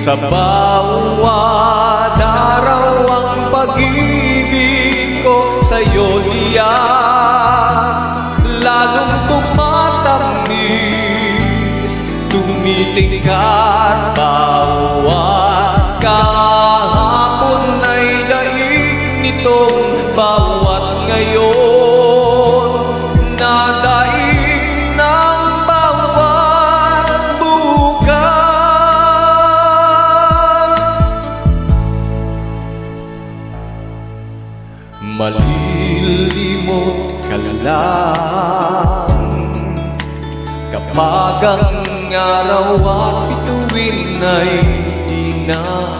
Sa bawat araw ang pag-ibig ko sa'yo liyan, lalong tumatamis, tumitingkat. Bawat kahapon ay daig nitong bawat ngayon, nadaig ng bawat bukas. Malilimot ka lang kapag ang araw at bituin ay di na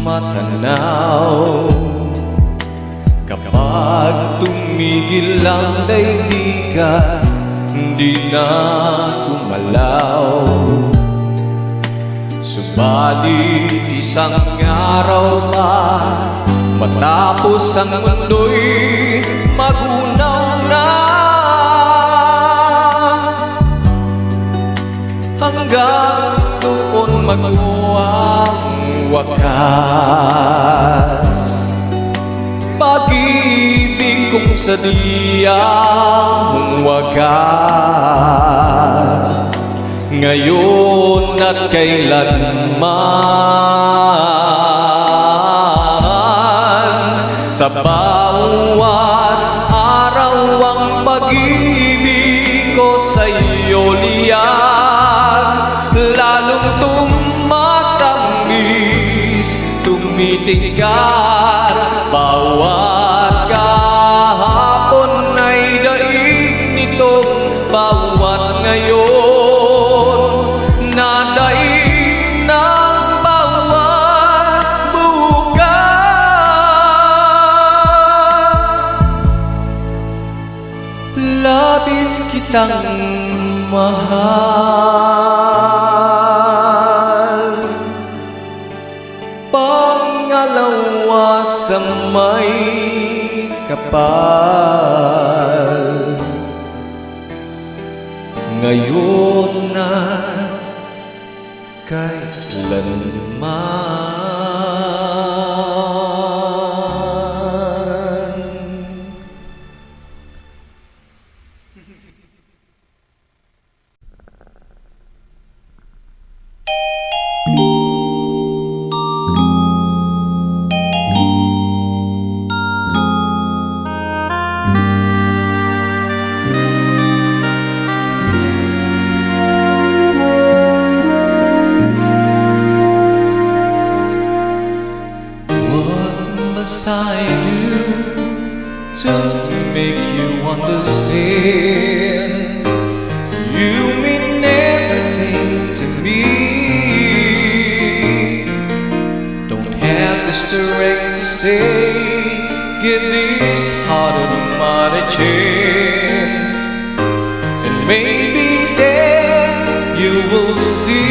matanaw, kapag tumigil ang daigdigan di na gumalaw. Subalit isang araw pa, matapos ang mundo'y magunaw na, hanggang doon magmuang wakas. Pag-ibig kong sadyang wagas, ngayon at kailanman. Sa bawat araw ang pag-ibig ko sa'yo liyan, lalong tumatamis, tumitigas. Bawat kahapon ay daig nitong bawat ngayon, na daig ng bawat bukas. Labis kitang mahal, pangalawa sa may kapal. Ngayon na kailanman. Must I do to make you understand? You mean everything to me. Don't have the strength to say, give this heart of mine a chance, and maybe then you will see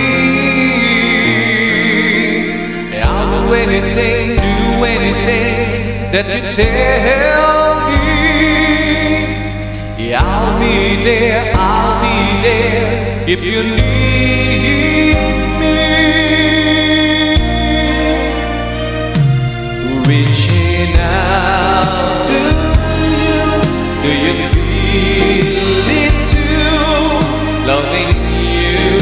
I'll do anything that you tell me. Yeah, I'll be there if you need me. Reaching out to you, do you feel it too? Loving you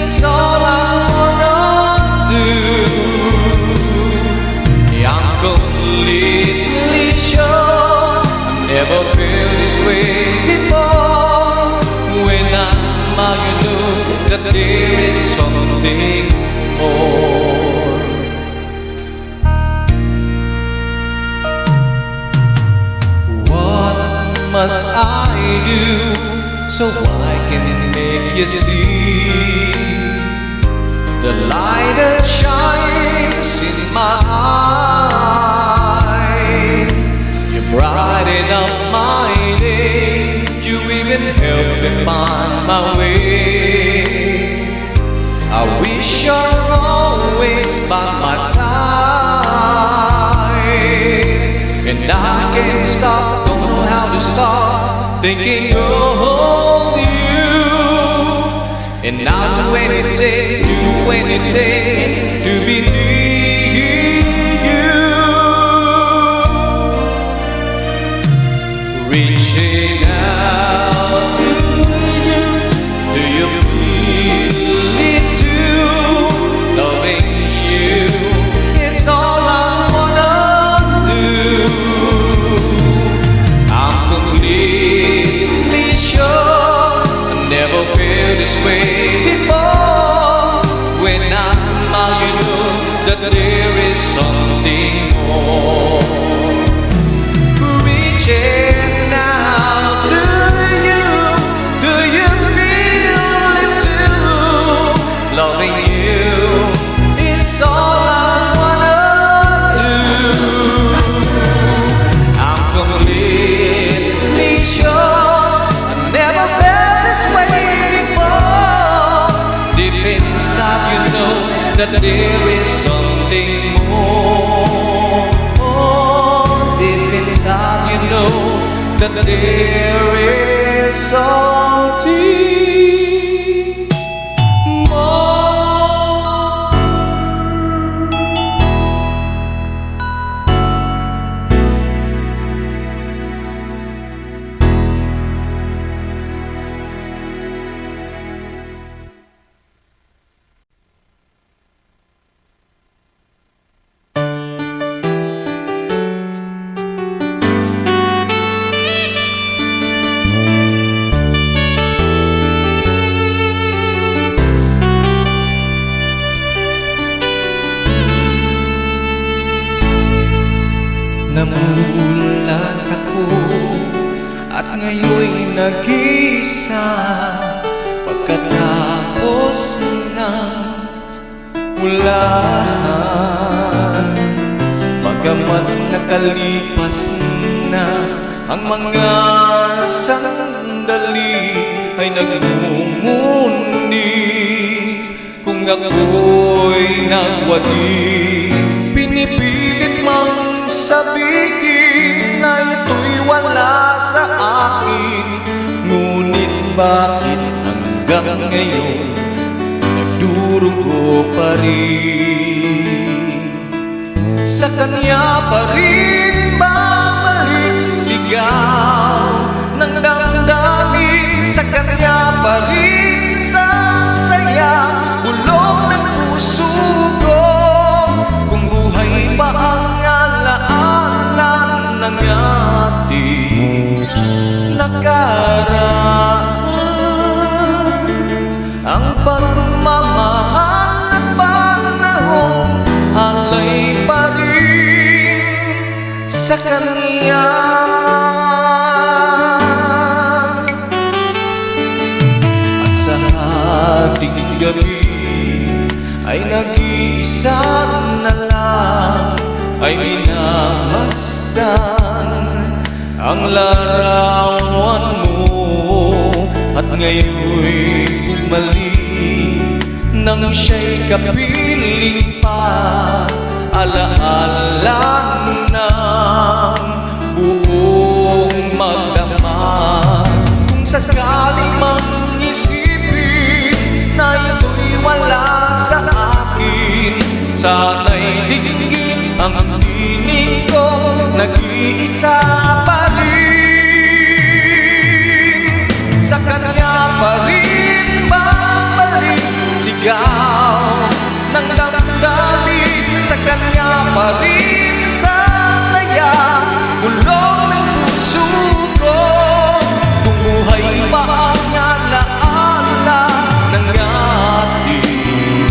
is all I wanna do. I'm completely sure I never felt this way before. When I smile, you know that there is something more. What must I do so I can make you see the light that shines in my eyes? You brighten up my day, you even help me find my way. I wish you're always by my side, and I can't stop, don't know how to stop thinking of you. And I'll do anything to be near you. Reaching out to you, do you feel it too? Loving you is all I wanna do. I'm completely sure I never felt this way before. When I smile, you know that there is something more. Reaching out that there is something more. Deep inside you know that there is something more. Namulat ako at ngayoy nag-iisa pagkatapos ng ulan. Bagamat nakalipas na ang mga sandali, ay nagmumundi kung ako'y nagwagi. Pinipilit mang sabihin na ito'y wala sa akin, ngunit bakit hanggang ngayon nagdurugo pa rin? Sa kanya pa rin babalik sigaw ng damdamin, sa kanya pa rin sasaya bulong ng puso ko. Kung buhay pa ang alaala ng ating nakaraan, ang pagmamahal at panahon alay pa rin sa kanya. At sa ating gabi ay nag-iisa na lang, ay minamasdan ang larawan mo. At ngayon'y bumalik nang siya'y kapiling pa, alaala ng buong magdama. Kung sakaling mang isipin na ito'y wala sa akin, sana'y dinggin ang tinig ko, nag-iisa pa rin. Sa kanya pa rin babalik sigaw ng damdamin, sa kanya pa rin sasaya bulong ng puso ko. Kung buhay pa ang alaala ng ating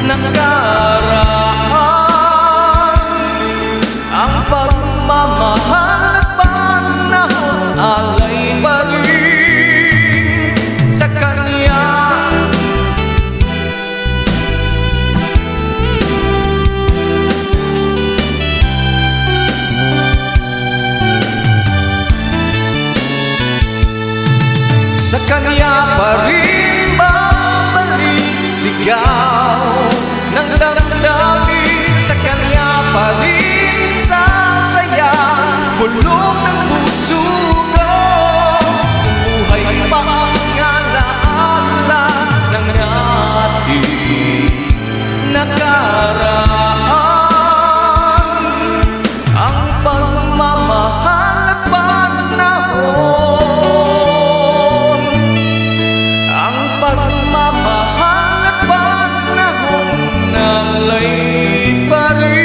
nakaraan, ang pagmamahal at panahon alay pa rin sa kanya. Sa kanya pa rin babalik sigaw ng damdamin, sa kanya pa rin sasaya bulong ng puso ko. Kung buhay pa ang alaala ng ating nakaraan, ang pagmamahal at panahon, ang pagmamahal at panahon alay pa rin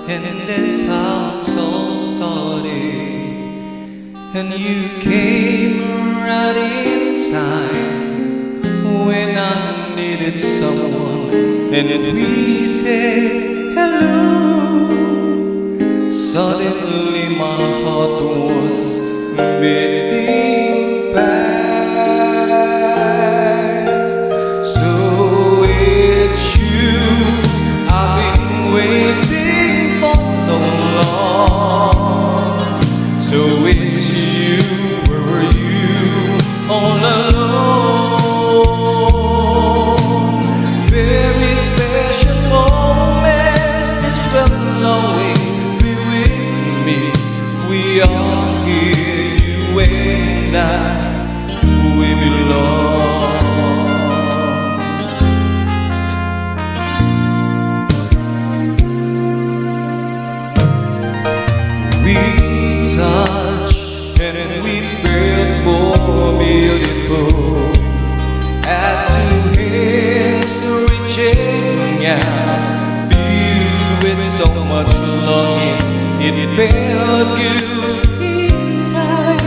and that's how it all started. And you came right in time when I needed someone, and we said hello. Suddenly my heart was beating fast. So it's you I've been waiting for so long. So it's you, where were you all alone? Very special moments, this will always be with me. We are here, you and I, we belong. We touched and we felt more beautiful. At two hands reaching out, filled with so much longing, it felt good inside.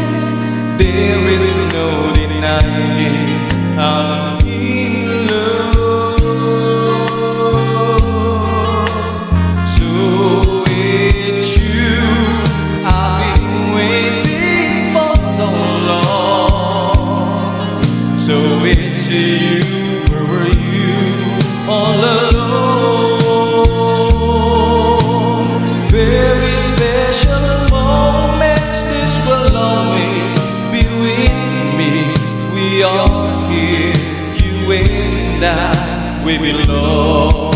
There is no denying I'm in love. So it's you I've been waiting for so long. So it's you, where were you all alone? Very special moments, this will always be with me. We are here, you and I, we belong.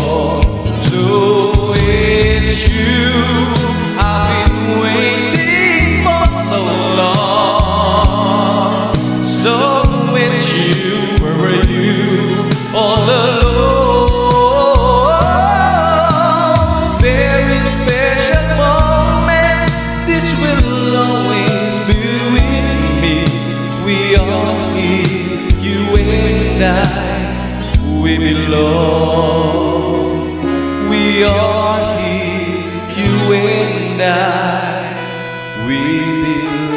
So it's you I've been waiting for so long. So it's you, where were you all alone? Very special moment, this will always be with me. We are here, you and I, we belong. We are here, you and I, we belong.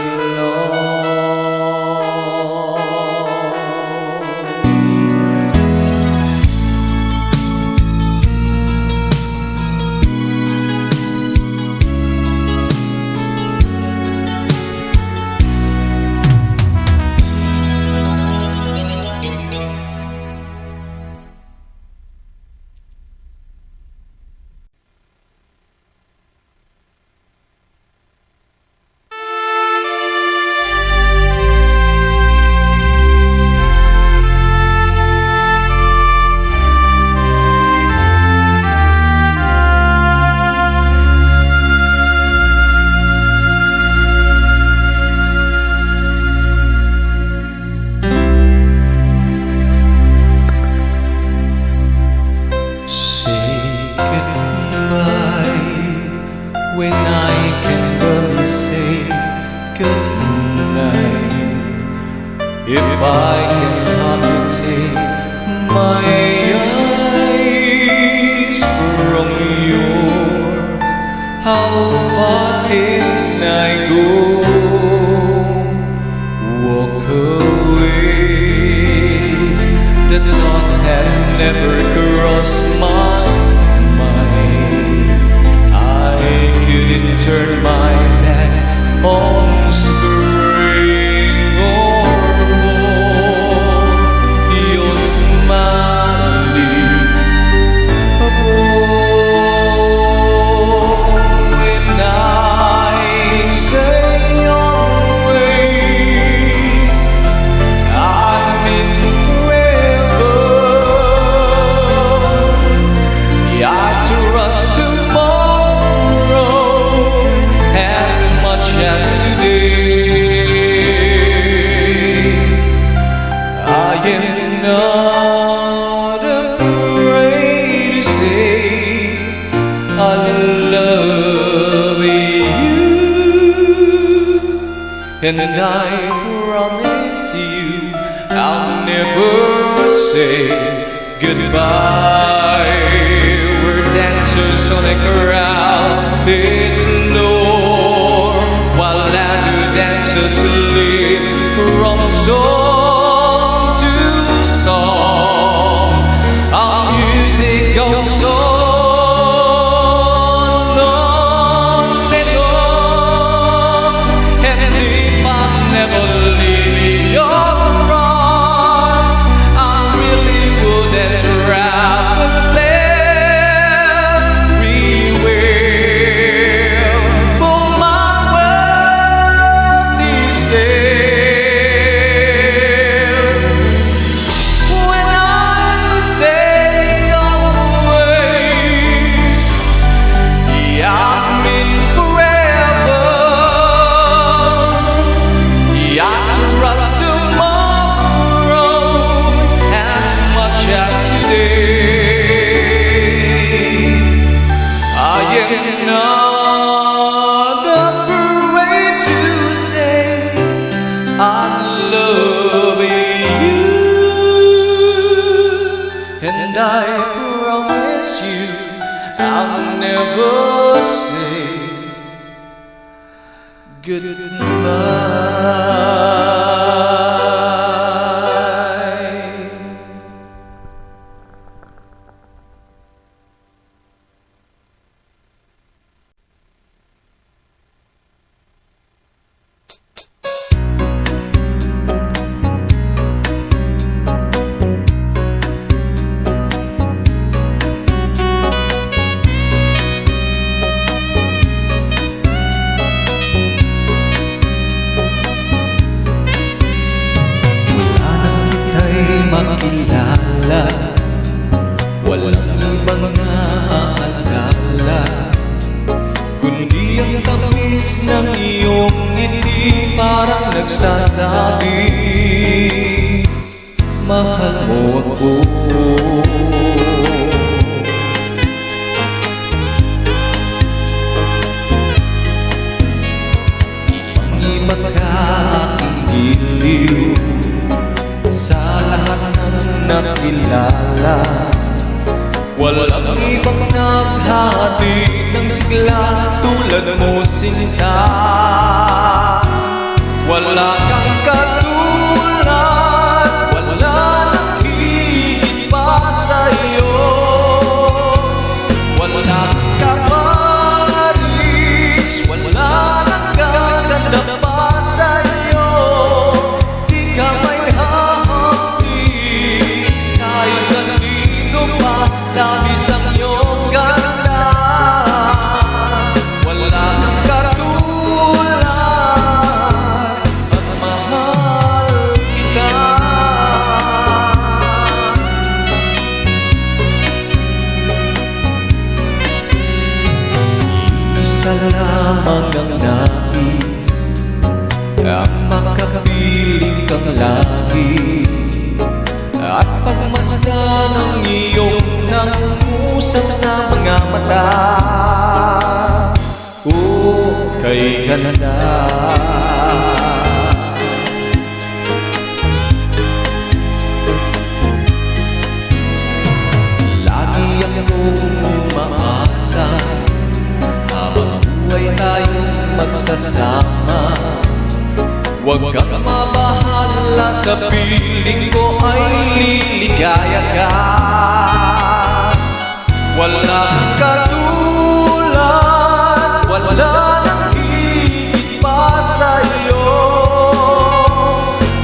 When I can barely say goodnight, if I can hardly take my eyes from yours, how far can I go? Walk away, the thought had never crossed my mind. I couldn't turn my back on spring or fall. Your smile is above. When I say always, I mean forever. I trust tomorrow as much as today. I am not afraid to say I love you, and I promise you I'll never say goodbye. We're dancers on a crowd carpet floor, while other dancers slip from song to song. Our music goes on and on, and if I never leave your arms, I really wouldn't travel everywhere, for my world is there. When I say always, yeah, I mean forever. Yeah, I trust tomorrow as much as today. I am not afraid to say I love you, and I promise you I'll never say goodbye. Makilala, walang ibang naaalala, kundi ang tamis ng iyong ngiti, parang nagsasabi, mahal mo ako. Ibang-iba ka aking giliw sa lahat ng nakilala, walang ibang naghati ng sigla tulad mo, sinta. Wala kang katulad, wala nang higit pa sa'yo, wala kang kaparis, wala nang gaganda pa sa'yo. Di ka may labis ang iyong ganda, wala kang katulad, at mahal kita. Isa lamang ang nais, ang makapiling kang lagi, at pagmasdan ang iyong nangusap na mga mata. Oh, kay ganda. Lagi akong umaasa, habang buhay tayong magsasama. Huwag kang mabahala, sa piling ko ay liligaya ka. Wala kang katulad, wala nang higit pa sa'yo,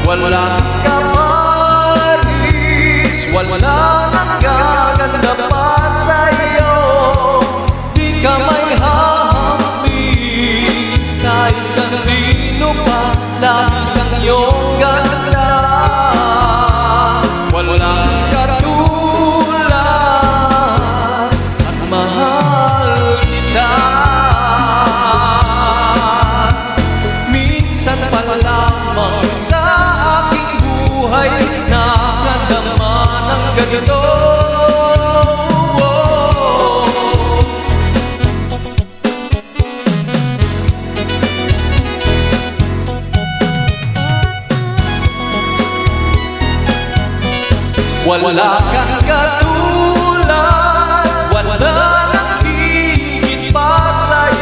wala kang kamaris, wala nang gaganda pa sa'yo. Di ka may hahampi, kahit kanino pa, labis ang iyong ganda. Wala kang katulad, at mahal kita. Minsan pa lamang sa aking buhay nakadama ng ganito. Wala kang katulad, wala nang higit pa sa'yo.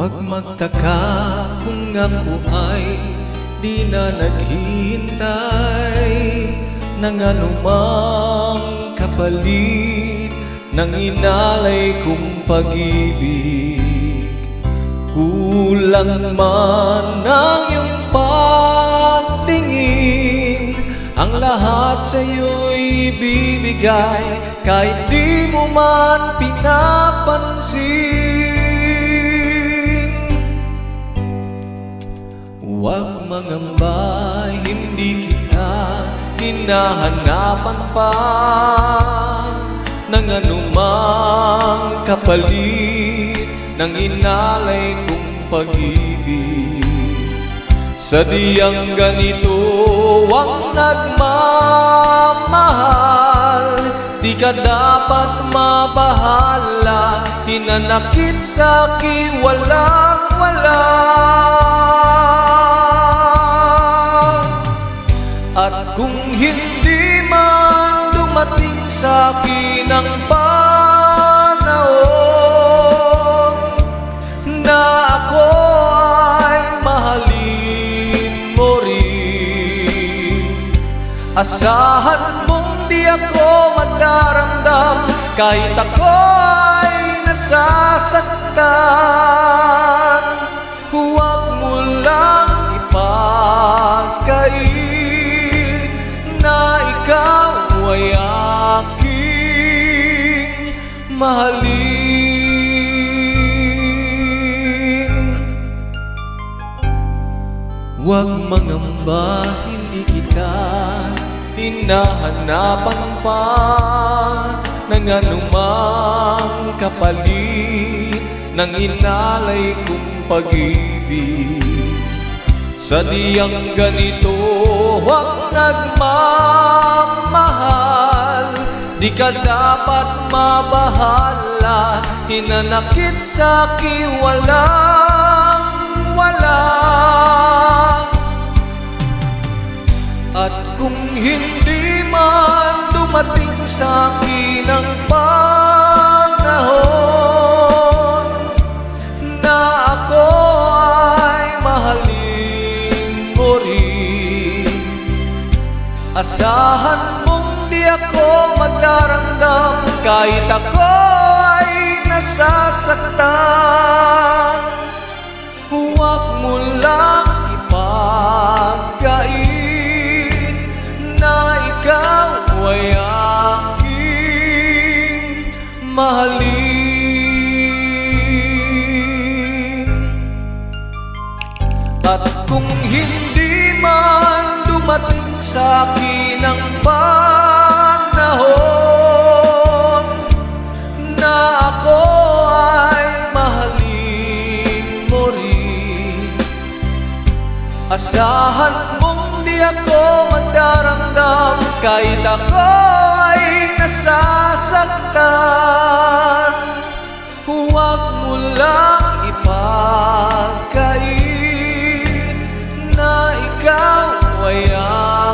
Huwag magtaka kung ako ay di na naghihintay ng anumang kapalit ng inalay kong pag-ibig. Kulang man ang iyong pagtingin, ang lahat sa'yo'y ibibigay kahit di mo man pinapansin. Huwag mangamba, hindi kita hinahanapan pa ng anumang kapalit ng inalay kong pag-ibig. Sadyang ganito ang nagmamahal, di ka dapat mabahala, hinanakit sa'kin walang-wala. At kung hindi man dumating sa'kin ang panahon na ako ay mahalin mo rin, asahan mong di ako magdaramdam kahit ako ay nasasaktan. Huwag mo lang ipagkait na ikaw ay aking mahalin. Huwag mangamba, hindi kita hinahanapan pa ng anumang kapalit ng inalay kong pag-ibig. Sadyang ganito ang nagmamahal, di ka dapat mabahala, hinanakit sa'kin walang-wala. At kung hindi man dumating sa'kin ang panahon na ako ay mahalin mo rin, asahan mong di ako magdaramdam kahit ako ay nasasaktan. Huwag mo lang ipagkait na ikaw ay aking mahalin. At kung hindi man dumating sa'kin ang panahon na ako ay mahalin mo rin, asahan mong di ako magdaramdam kahit ako ay nasasaktan. Huwag mo lang ipagkait na ikaw ay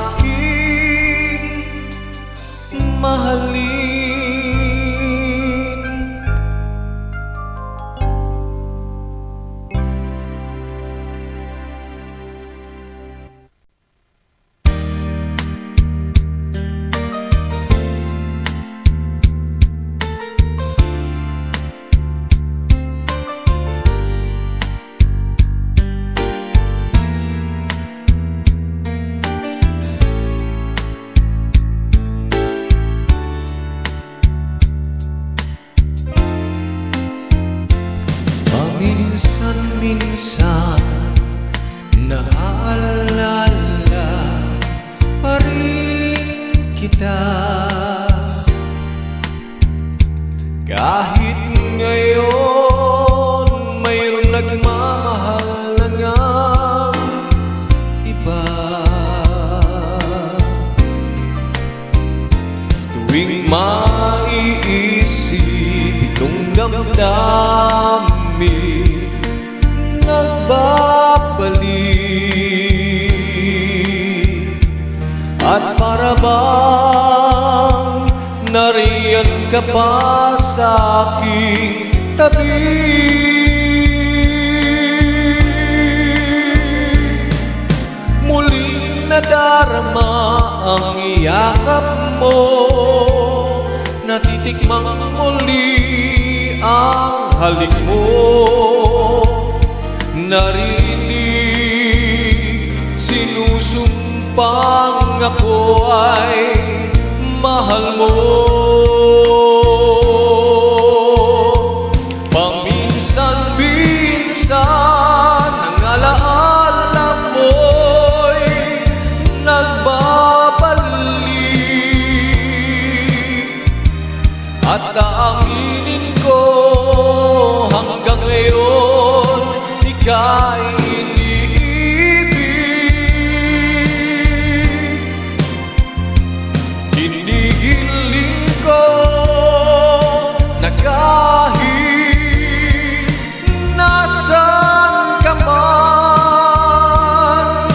aking mahalin. Minsan naaalala pa rin kita, kahit ngayon mayroong nagmamahal na ngang iba. Tuwing maiisip itong damdamin, nagbabalik, at para bang nariyan ka pa sa aking tabi. nadarama ang yakap mo, natitikmang muli ang halik mo, naririnig sinusumpang ako ay mahal mo. Paminsan-minsan ang alaala mo'y nagbabalik, at aaminin ko hanggang ngayon ika'y iniibig. Hinihiling ko na kahit nasaan ka man,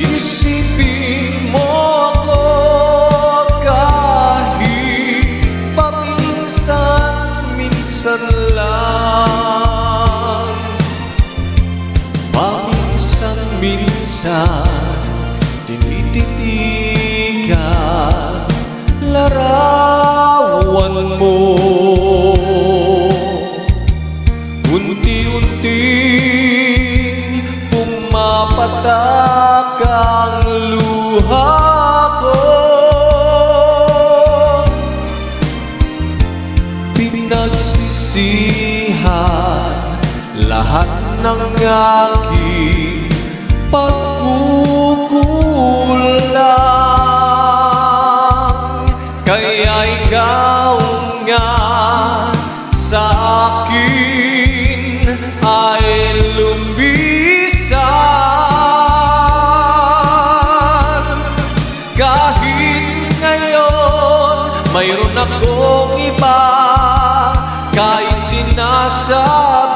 isipin mo ako kahit paminsan-minsan lang. Paminsan-minsan tinititigan larawan mo, unti-unting pumapatak ang luha ko. Pinagsisihan lahat ng aking pagkukulang, kaya ikaw nga sa akin ay lumisan. Kahit ngayon mayroon akong iba, kahit sinasabing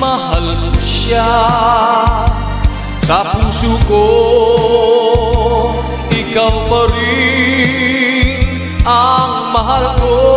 mahal mo siya, sa puso ko ikaw pa rin ang mahal ko.